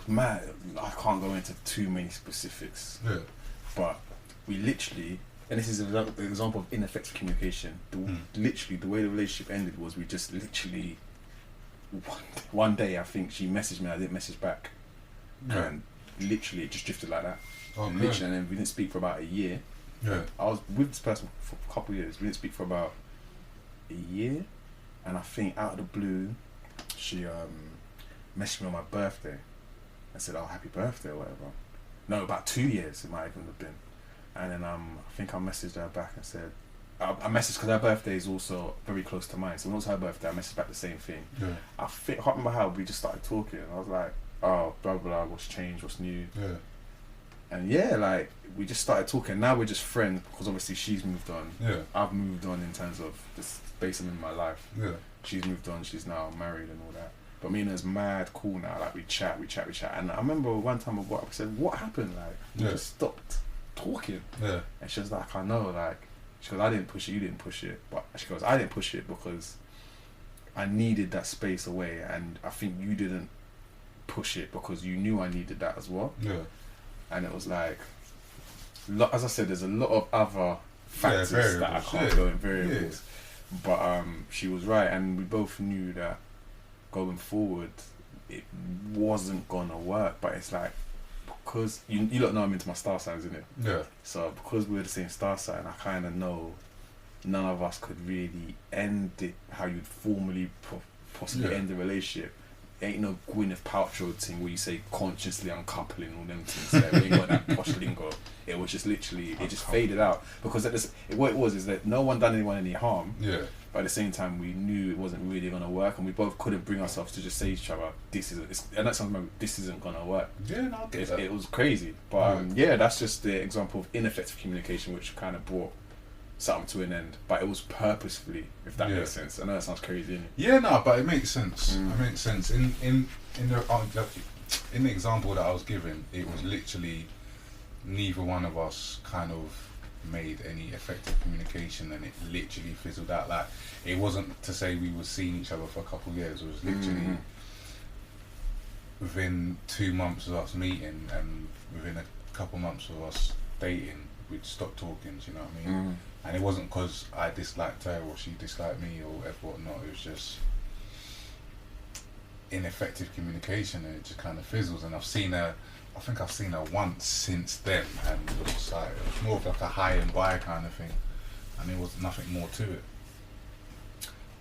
mad, I can't go into too many specifics. Yeah. But we literally, and this is an example of ineffective communication. Literally, the way the relationship ended was we just literally, one day I think she messaged me, I didn't message back, and literally it just drifted like that. And literally, and then we didn't speak for about a year. Yeah, I was with this person for a couple of years. We didn't speak for about a year, and I think out of the blue, she messaged me on my birthday and said, "Oh, happy birthday" or whatever. No, about 2 years it might even have been. And then I think I messaged her back and said, I messaged because her birthday is also very close to mine. So when it was her birthday, I messaged back the same thing. Yeah. I can't remember how we just started talking. I was like, oh, blah, blah, what's changed, what's new. Yeah. And like, we just started talking. Now we're just friends because obviously she's moved on. Yeah. I've moved on in terms of the space I'm in my life. Yeah. She's moved on, she's now married and all that. But me and her's mad cool now. Like, we chat. And I remember one time I said, what happened? Like, we just stopped talking. Yeah. And she was like, I know, like, she goes, I didn't push it, you didn't push it. But she goes, I didn't push it because I needed that space away, and I think you didn't push it because you knew I needed that as well. Yeah. And it was like, as I said, there's a lot of other factors that I can't go in, variables. Yeah. But she was right, and we both knew that going forward it wasn't gonna work. But it's like, because you don't know I'm into my star signs, isn't it? Yeah. So because we're the same star sign, I kind of know none of us could really end it how you'd formally possibly end the relationship. Ain't no Gwyneth Paltrow thing where you say consciously uncoupling all them things. We ain't got that posh lingo. It was just literally, it just faded out. Because what it was is that no one done anyone any harm. Yeah. But at the same time, we knew it wasn't really going to work, and we both couldn't bring ourselves to just say to each other, this isn't going to work. Yeah, no, I get that. It was crazy. But that's just the example of ineffective communication, which kind of brought something to an end. But it was purposefully, if that makes sense. I know that sounds crazy, innit? Yeah, no, but it makes sense. It makes sense. In the example that I was given, it was literally neither one of us kind of made any effective communication, and it literally fizzled out. Like, it wasn't to say we were seeing each other for a couple of years. It was literally within 2 months of us meeting and within a couple months of us dating, we'd stop talking. Do you know what I mean? And it wasn't because I disliked her or she disliked me or whatnot. It was just ineffective communication, and it just kind of fizzles. And I think I've seen her once since then, and it was more of like a high and by kind of thing, and there was nothing more to it.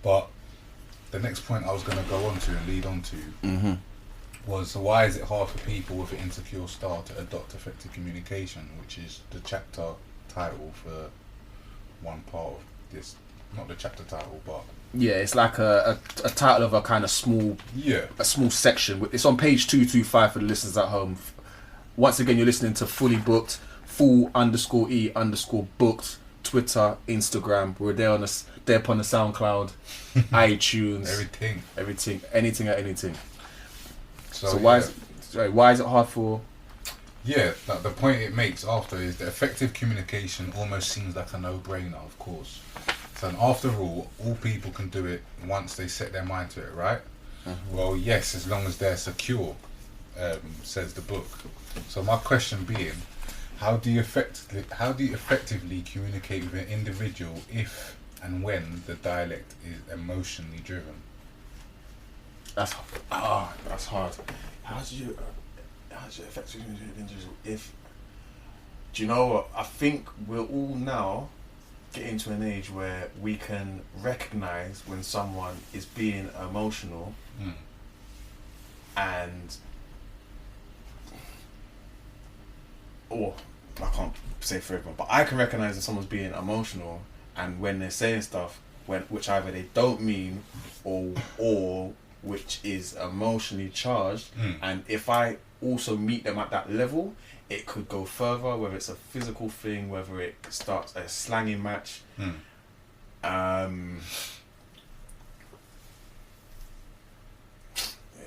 But the next point I was going to go on to and lead on to was, why is it hard for people with an insecure style to adopt effective communication, which is the chapter title for one part of this. Not the chapter title, but yeah, it's like a title of a kind of small section. It's on page 225 for the listeners at home. Once again, you're listening to Fully Booked, full_e_booked, Twitter, Instagram. We're there on there upon the SoundCloud, iTunes, everything, anything at anything. So why is it hard for? Yeah, like the point it makes after is that effective communication almost seems like a no-brainer, of course. So after all people can do it once they set their mind to it, right? Well, yes, as long as they're secure, says the book. So my question being, how do you effectively communicate with an individual if and when the dialect is emotionally driven? That's hard. How do you effectively communicate with an individual if? Do you know what? I think we're all now getting to an age where we can recognize when someone is being emotional, and I can't say for everyone, but I can recognize that someone's being emotional, and when they're saying stuff which either they don't mean or which is emotionally charged, and if I also meet them at that level, it could go further, whether it's a physical thing, whether it starts a slanging match.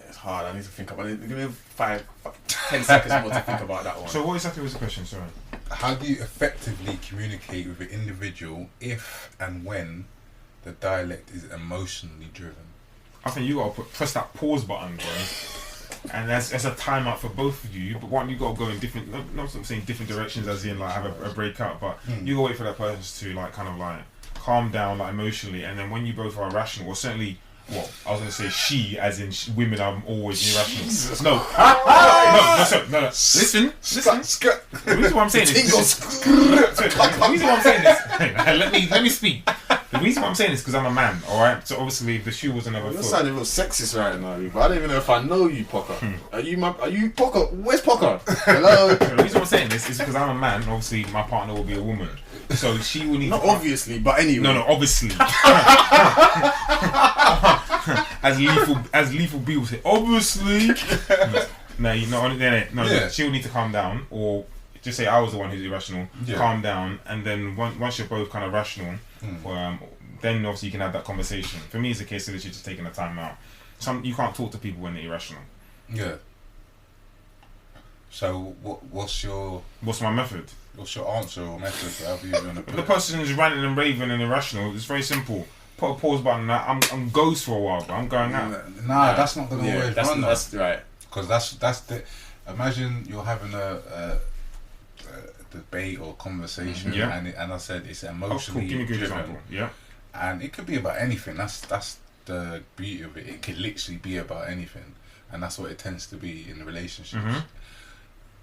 It's hard. I need to think about it. Give me 10 seconds more to think about that one. So what exactly was the question, sorry? How do you effectively communicate with an individual if and when the dialect is emotionally driven? I think you gotta press that pause button, bro. And that's a timeout for both of you, but one, you gotta go in different, not saying different directions as in like have a breakout, but you gotta wait for that person to like kind of like calm down like emotionally, and then when you both are rational, or certainly, well, I was gonna say she, as in women are always irrational. Jesus. No. Listen. The reason why I'm saying this. The reason why I'm saying this. Let me speak. The reason why I'm saying this is because I'm a man, alright? So obviously if the shoe was another foot. You're sounding real sexist right now, but I don't even know if I know you, Pocker. Are you Pocker? Where's Pocker? Hello? The reason why I'm saying this is because I'm a man, and obviously my partner will be a woman. So she will need Not obviously, but anyway. No, obviously. as Lethal B will say, obviously. No, she will need to calm down, or just say I was the one who's irrational, calm down, and then once you're both kind of rational, then obviously you can have that conversation. For me, it's a case of literally just taking the time out. You can't talk to people when they're irrational. Yeah. So what's my method? What's your answer or method? However you're gonna put If the person is ranting and raving and irrational, it's very simple. Put a pause button. I'm ghost for a while, but I'm going out. Nah, that's not gonna always run. That's right. Because that's the. Imagine you're having a debate or conversation, and I said it's emotionally Give me a good driven. example. Yeah. And it could be about anything. That's the beauty of it. It could literally be about anything, and that's what it tends to be in relationships.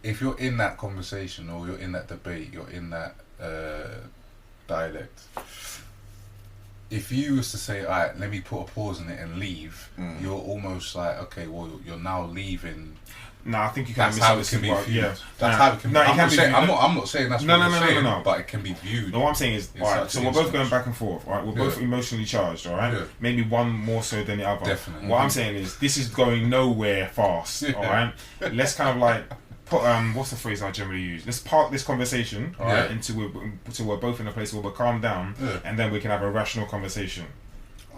If you're in that conversation or you're in that debate, you're in that dialect. If you was to say, alright, let me put a pause on it and leave, you're almost like, okay, well, you're now leaving. No, I think you can. That's how it can be viewed. Yeah. That's how it can be. I'm not saying that's what you're saying, but it can be viewed. No, what I'm saying is, alright, so we're both going back and forth, alright? We're both emotionally charged, alright? Yeah. Maybe one more so than the other. Definitely. What I'm saying is, this is going nowhere fast, alright? Let's kind of like put, what's the phrase I generally use? Let's park this conversation, alright, until we're both in a place where we're calm down, and then we can have a rational conversation.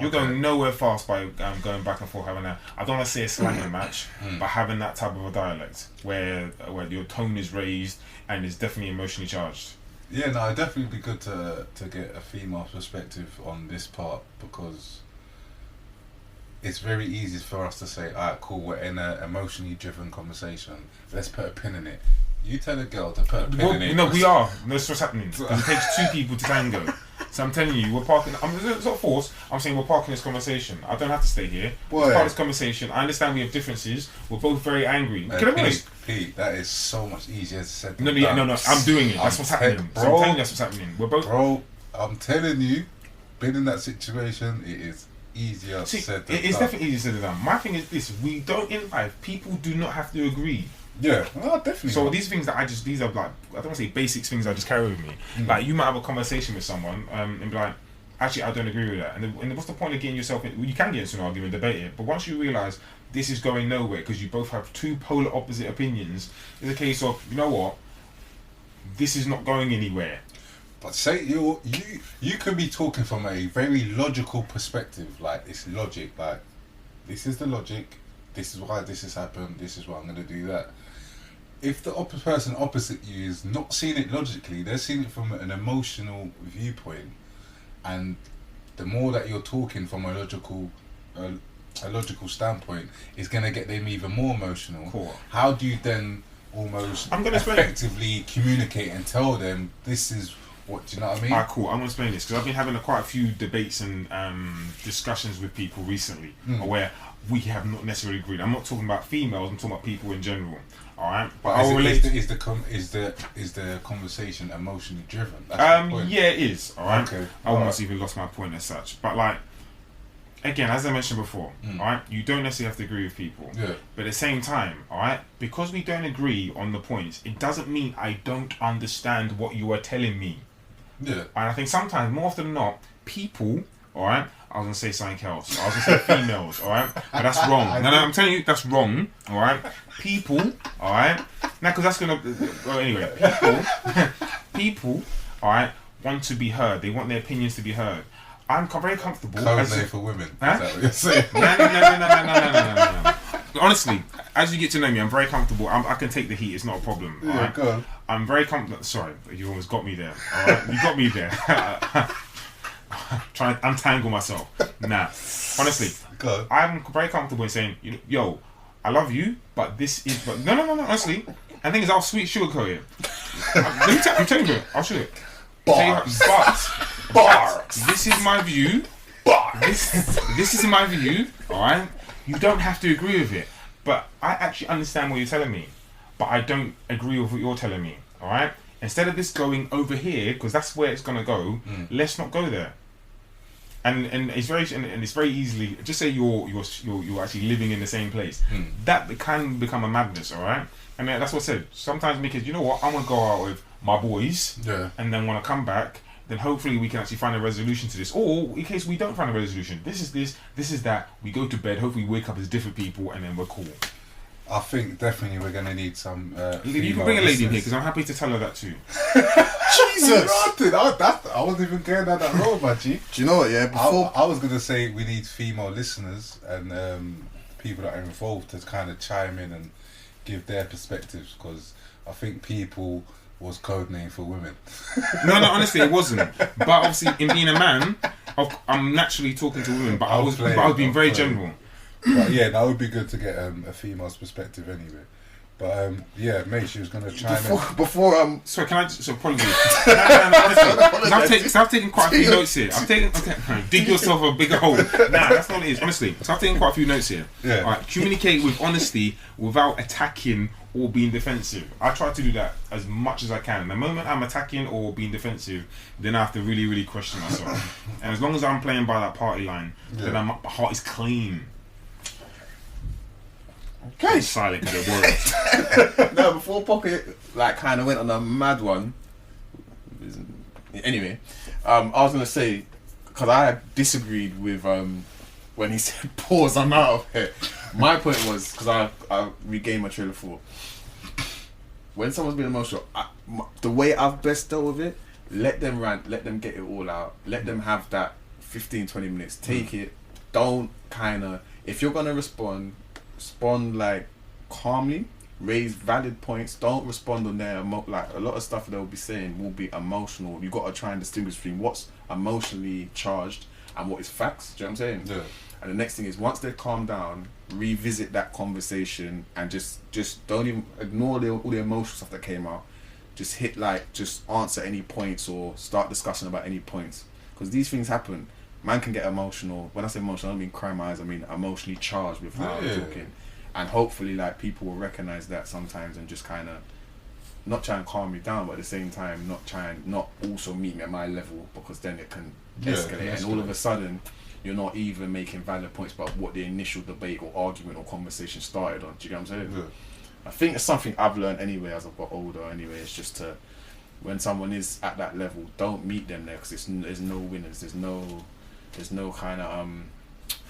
You're going nowhere fast by going back and forth having that. I don't want to say a slanging match, but having that type of a dialect where your tone is raised and is definitely emotionally charged. Yeah, no, it'd definitely be good to get a female perspective on this part, because it's very easy for us to say, alright, cool, we're in an emotionally driven conversation. Let's put a pin in it. You tell a girl to put a pin in it. No, we are. That's what's happening. It takes two people to tango. So I'm telling you, we're parking. It's not force. I'm saying we're parking this conversation. I don't have to stay here. We're part of this conversation. I understand we have differences. We're both very angry. Can I be honest? Pete, that is so much easier said than No. I'm doing it. That's what's happening. Bro, So I'm telling you, that's what's happening. We're both. Bro, I'm telling you, being in that situation, it is easier said than done. It's definitely easier said than done. My thing is this: we don't in life. People do not have to agree. Yeah, well, definitely. So these things that these are like, I don't want to say basics things I just carry with me. Like you might have a conversation with someone and be like, actually I don't agree with that. And what's the point of getting yourself in? You can get into an argument, debate it, but once you realise this is going nowhere because you both have two polar opposite opinions, it's a case of, you know what, this is not going anywhere. But say you could be talking from a very logical perspective, like it's logic, like this is the logic, this is why this has happened, this is why I'm going to do that. If the person opposite you is not seeing it logically, they're seeing it from an emotional viewpoint, and the more that you're talking from a logical standpoint, is going to get them even more emotional. Cool. How do you then almost effectively communicate and tell them this is what, do you know what I mean? Alright, cool. I'm going to explain this because I've been having quite a few debates and discussions with people recently where we have not necessarily agreed. I'm not talking about females, I'm talking about people in general. Alright, but I'll relate. Is the conversation emotionally driven? That's the point. Yeah, it is. Alright. Okay. I almost even lost my point as such. But like, again, as I mentioned before, alright, you don't necessarily have to agree with people. Yeah. But at the same time, alright, because we don't agree on the points, it doesn't mean I don't understand what you are telling me. Yeah. And I think sometimes, more often than not, people, alright, I was going to say something else. I was going to say females, alright? But that's wrong. No, I'm telling you, that's wrong, alright? People, alright? Now, because that's going to... Well, anyway, people, alright, want to be heard. They want their opinions to be heard. I'm very comfortable... Code name for women. Huh? Is that what you're saying? No. Honestly, as you get to know me, I'm very comfortable. I can take the heat. It's not a problem. Yeah, right? go on. I'm very comfortable. Sorry, you almost got me there. All right? You got me there. Trying to untangle myself. Nah, honestly, I'm very comfortable in saying, yo, I love you, but this is... But no, honestly. And the thing is, I'll sweet sugarcoat it. I'm telling you, I'll show it. Bars. But this is my view. This is my view, alright? You don't have to agree with it. But I actually understand what you're telling me. But I don't agree with what you're telling me, alright? Instead of this going over here, because that's where it's going to go, let's not go there. And it's very easily, just say you're actually living in the same place. That can become a madness, alright? And that's what I said. Sometimes because, you know what, I'm going to go out with my boys, and then when I come back, then hopefully we can actually find a resolution to this. Or in case we don't find a resolution, this is that, we go to bed, hopefully we wake up as different people, and then we're cool. I think definitely we're going to need some you can bring a lady in here, because I'm happy to tell her that too. Jesus! I wasn't even going down that road, my G. Do you know what, yeah? Before I was going to say we need female listeners and people that are involved to kind of chime in and give their perspectives, because I think people was code name for women. No, honestly, it wasn't. But obviously, in being a man, I'm naturally talking to women, but I was being very general. But yeah, that would be good to get a female's perspective anyway. But yeah, mate, she was going to chime in. Before Sorry, can I just apologize? Honestly, I've taken quite a few notes here. Dig yourself a bigger hole. Nah, that's not what it is. Honestly, so I've taken quite a few notes here. Yeah. All right, communicate with honesty without attacking or being defensive. I try to do that as much as I can. The moment I'm attacking or being defensive, then I have to really, really question myself. And as long as I'm playing by that party line, then my heart is clean. okay. Silent because they're worried. No, before Pocket kind of went on a mad one. Anyway, I was gonna say, because I disagreed with when he said pause, I'm out of here. My point was, because I regained my trailer for when someone's been emotional, the way I've best dealt with it, let them rant, let them get it all out, let them have that 15-20 minutes, take it. Don't if you're gonna respond like calmly, raise valid points. Don't respond on their like a lot of stuff they'll be saying will be emotional. You got to try and distinguish between what's emotionally charged and what is facts. Do you know what I'm saying? Yeah. And the next thing is, once they calm down, revisit that conversation and just don't even ignore all the emotional stuff that came out. Just just answer any points or start discussing about any points. Because these things happen. Man can get emotional. When I say emotional, I don't mean cry my eyes. I mean emotionally charged with how I'm talking. And hopefully, like, people will recognize that sometimes and just kind of not try and calm me down, but at the same time not also meet me at my level, because then it can escalate. And all of a sudden, you're not even making valid points about what the initial debate or argument or conversation started on. Do you get what I'm saying? Yeah. I think it's something I've learned anyway as I've got older. Anyway, it's just to, when someone is at that level, don't meet them there, because there's no winners. There's no kind of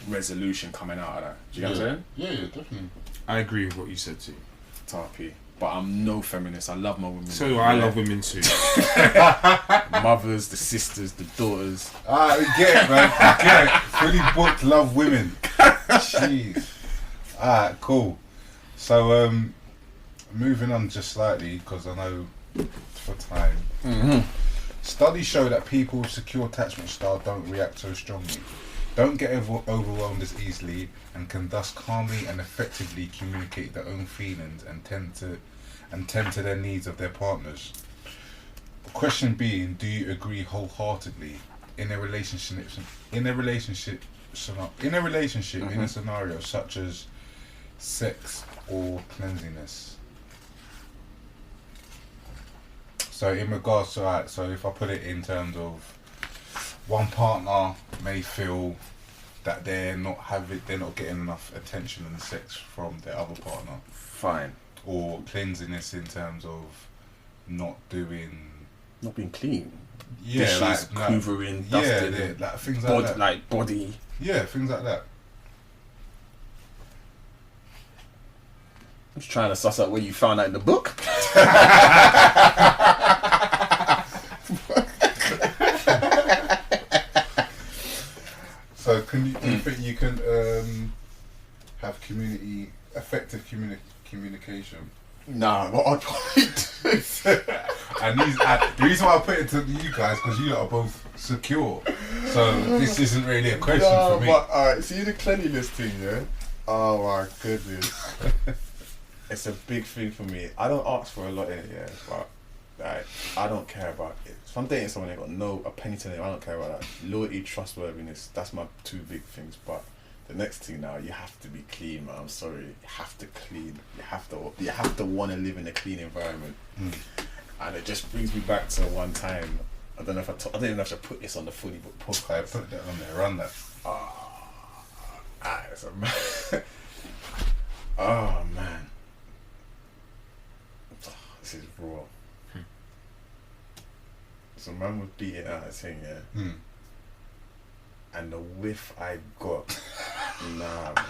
resolution coming out of that. Do you get what I'm saying? Yeah, definitely. I agree with what you said too. Tarpy. But I'm no feminist. I love my women. So I love women too. Mothers, the sisters, the daughters. I get it, man. I get it. Fully booked, love women. Jeez. Alright, cool. So, moving on just slightly, because I know for time. Mm-hmm. Studies show that people with secure attachment style don't react so strongly, don't get overwhelmed as easily, and can thus calmly and effectively communicate their own feelings and tend to their needs of their partners. The question being, do you agree wholeheartedly in a relationship in a scenario such as sex or cleanliness? So in regards to that, so if I put it in terms of one partner may feel that they're not getting enough attention and sex from their other partner. Fine. Or cleanliness in terms of not being clean. Yeah, dishes, like hoovering, dusting, like things like that. Like body. Yeah, things like that. I'm just trying to suss out where you found that in the book. So do you think you can have effective communication? Nah, what I'd probably do. And the reason why I put it to you guys, because you lot are both secure. So this isn't really a question for me. But alright, see the cleanliness thing, yeah? Oh my goodness. It's a big thing for me. I don't ask for a lot in it, yeah, but like, I don't care about it. If I'm dating someone that got a penny to name, I don't care about that. Loyalty, trustworthiness, that's my two big things. But the next thing now, you have to be clean, man. I'm sorry, you have to clean. You have to want to live in a clean environment. And it just brings me back to one time. I don't know if I don't even have to put this on the Fully Book podcast. Put that on there, run that. Oh man, this is raw. So man was beating out a thing, yeah. And the whiff I got, nah, man.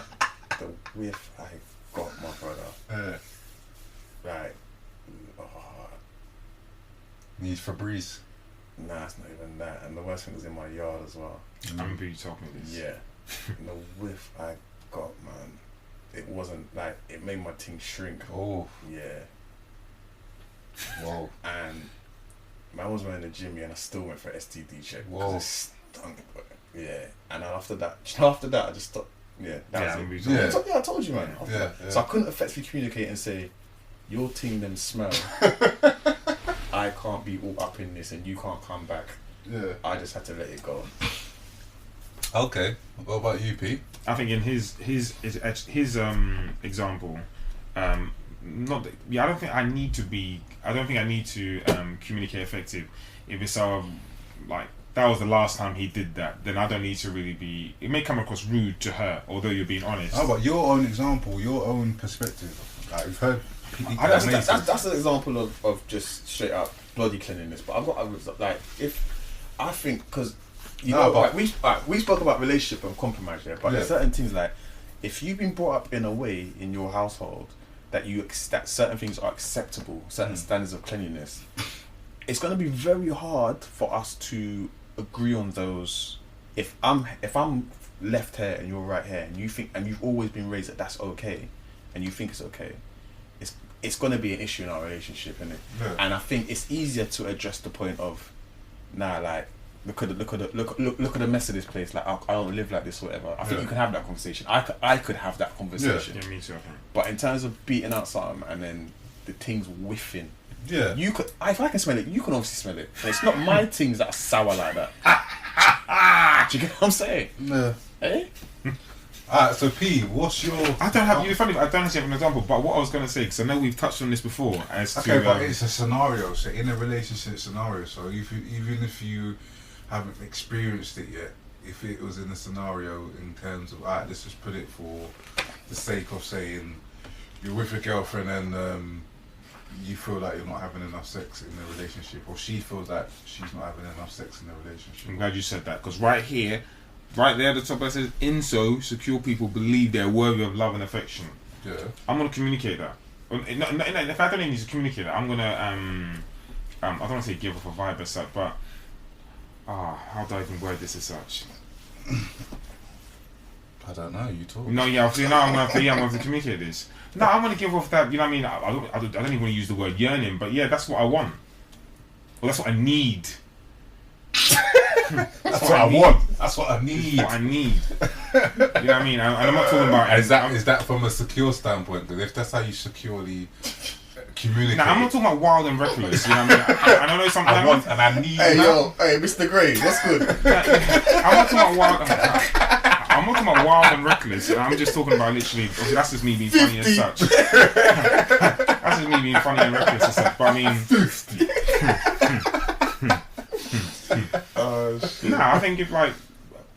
The whiff I got, my brother. Right. Needs Febreze. Nah, it's not even that. And the worst thing was in my yard as well. I remember you told me this. Yeah. And the whiff I got, man. It wasn't like, it made my thing shrink. Oh. Yeah. Whoa. And man was running the gym, and I still went for an STD check. Whoa. Because it stunk. Yeah. And then after that, I just stopped. Yeah. That was it. I told you, man. Yeah. So I couldn't effectively communicate and say, your team them smell. I can't be all up in this and you can't come back. Yeah. I just had to let it go. Okay. What about you, Pete? I think in his example, not that, yeah, I don't think I need to communicate effective. If it's like that was the last time he did that, then I don't need to really be. It may come across rude to her, although you're being honest. How about your own example, your own perspective? Like we've heard. That's an example of just straight up bloody cleanliness. But I've got like I think because we spoke about relationship and compromise, yeah. But there's certain things like if you've been brought up in a way in your household that that certain things are acceptable, certain standards of cleanliness, it's going to be very hard for us to agree on those. If I'm left here and you're right here, and you think and you've always been raised that that's okay, and you think it's okay, it's going to be an issue in our relationship, isn't it? Yeah. And I think it's easier to address the point of, nah, like, look at the mess of this place. Like I don't live like this, or whatever. I think you can have that conversation. I could have that conversation. Yeah, me too. I think. But in terms of beating out something and then the thing's whiffing, you could. If I can smell it, you can obviously smell it. And it's not my things that are sour like that. Do you get what I'm saying? No. Eh? Alright, so P, what's your? I don't have. You're funny. I don't actually have an example. But what I was gonna say, because I know we've touched on this before, as Okay, to. but it's a scenario. So in a relationship scenario, so even if you haven't experienced it yet, if it was in a scenario in terms of, alright, let's just put it for the sake of saying you're with your girlfriend and you feel like you're not having enough sex in the relationship, or she feels like she's not having enough sex in the relationship. I'm glad you said that, because right here. Right there at the top it says, in so, secure people believe they're worthy of love and affection. Yeah. I'm going to communicate that. If I don't even need to communicate that, I'm going to, I don't want to say give off a vibe as such, but, how do I even word this as such? I don't know, you talk. No, yeah, I'm going to have to communicate this. No, I'm going to give off that, you know what I mean? I don't even want to use the word yearning, but yeah, that's what I want. Well, that's what I need. That's what I want. That's what I need. That's what I need. You know what I mean? And I'm not talking about. Is that from a secure standpoint? Because if that's how you securely communicate. Nah, I'm not talking about wild and reckless. You know what I mean? I know something. I want and I need. Hey yo, hey Mr. Gray, that's good. I'm not talking about wild. I'm not talking about wild and reckless. I'm just talking about literally. Obviously, that's just me being funny as such. That's just me being funny and reckless as such. But I mean. 50. Nah, I think if like,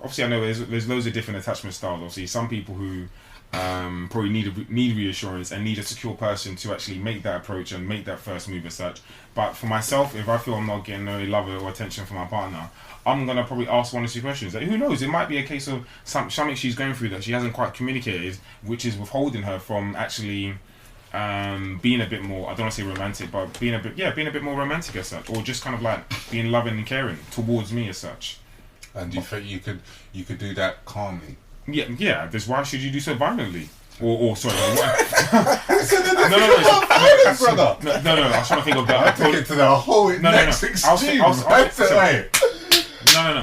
obviously I know there's loads of different attachment styles. Obviously, some people who probably need reassurance and need a secure person to actually make that approach and make that first move as such. But for myself, if I feel I'm not getting any love or attention from my partner, I'm gonna probably ask one or two questions. Like, who knows? It might be a case of something she's going through that she hasn't quite communicated, which is withholding her from actually. Being a bit more, I don't want to say romantic, but being a bit more romantic as such, or just kind of like being loving and caring towards me as such. And do you think you could do that calmly? Yeah. Because why should you do so violently? Or sorry, no. I was trying to think of that. I took it to the whole next extreme. No.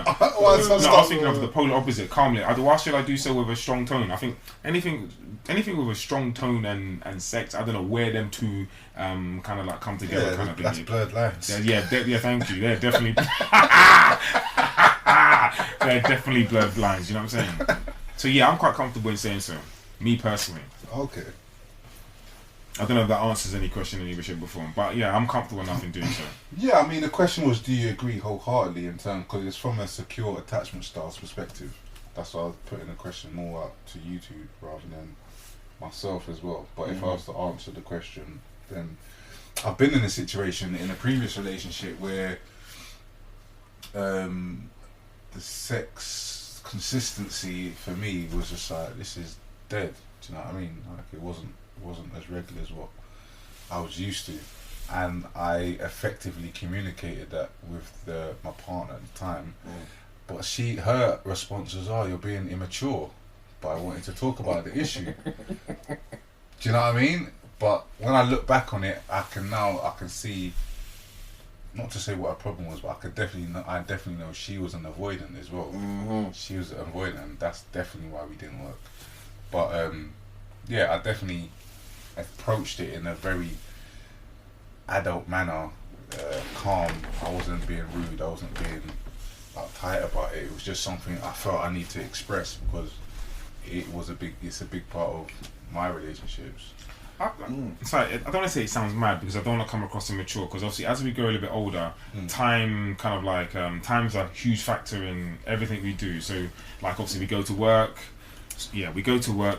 I was thinking of the polar opposite, calmly. Why should I do so with a strong tone? I think anything with a strong tone and sex, I don't know where them two kind of like come together. Yeah, kind of that's blurred lines. Yeah, thank you. They're definitely they're definitely blurred lines. You know what I'm saying? So yeah, I'm quite comfortable in saying so. Me personally. Okay. I don't know if that answers any question in any shape or form, but yeah, I'm comfortable enough in doing so. Yeah, I mean, the question was, do you agree wholeheartedly in terms, because it's from a secure attachment styles perspective. That's why I was putting the question more out to you two rather than myself as well. But if I was to answer the question, then I've been in a situation in a previous relationship where the sex consistency for me was just like, this is dead. Do you know what I mean? Like it wasn't as regular as what I was used to, and I effectively communicated that with my partner at the time. But her response was, "Oh, you're being immature." But I wanted to talk about the issue. Do you know what I mean? But when I look back on it, I can see. Not to say what her problem was, but I definitely know she was an avoidant as well. She was an avoidant, and that's definitely why we didn't work. But yeah, I definitely approached it in a very adult manner, calm. I wasn't being rude. I wasn't being uptight about it. It was just something I felt I need to express because it's a big part of my relationships. Sorry, I don't want to say it sounds mad because I don't want to come across immature, because obviously as we grow a little bit older, time kind of like time's a huge factor in everything we do. So like obviously we go to work,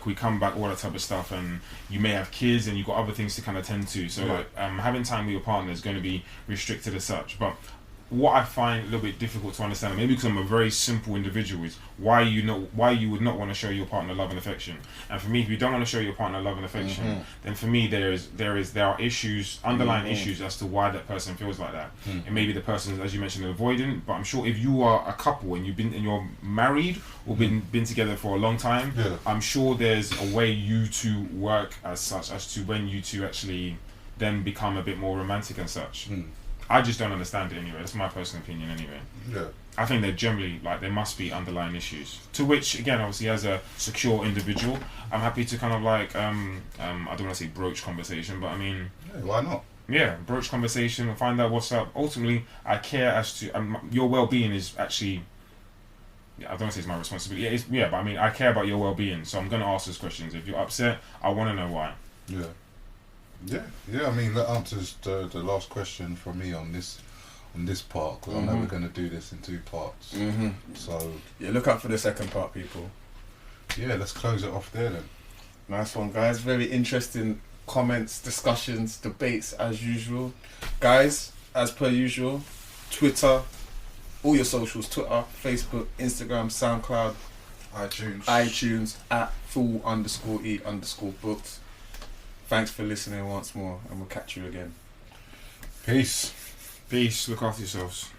we come back, all that type of stuff, and you may have kids and you've got other things to kind of tend to. So like having time with your partner is going to be restricted as such. But what I find a little bit difficult to understand, maybe because I'm a very simple individual, is why you would not want to show your partner love and affection. And for me, if you don't want to show your partner love and affection, then for me there are issues, underlying issues as to why that person feels like that. And maybe the person, as you mentioned, avoidant. But I'm sure if you are a couple and you're married or been together for a long time, I'm sure there's a way you two work as such as to when you two actually then become a bit more romantic and such. I just don't understand it anyway. That's my personal opinion anyway. Yeah. I think they're generally like there must be underlying issues. To which again, obviously, as a secure individual, I'm happy to kind of like I don't want to say broach conversation, but I mean, Yeah, why not? yeah, broach conversation and find out what's up. Ultimately, I care as to your well-being is actually. Yeah, I don't want to say it's my responsibility. Yeah, but I mean, I care about your well-being, so I'm gonna ask those questions. If you're upset, I want to know why. Yeah. I mean, that answers the last question from me on this part. Because I know we're gonna do this in 2 parts. So Yeah, look out for the second part, people. yeah, let's close it off there then. Nice one, guys. Very interesting comments, discussions, debates as usual. Guys, as per usual, Twitter, all your socials, Twitter, Facebook, Instagram, SoundCloud, iTunes at @full_e_booked. Thanks for listening once more, and we'll catch you again. Peace. Peace. Look after yourselves.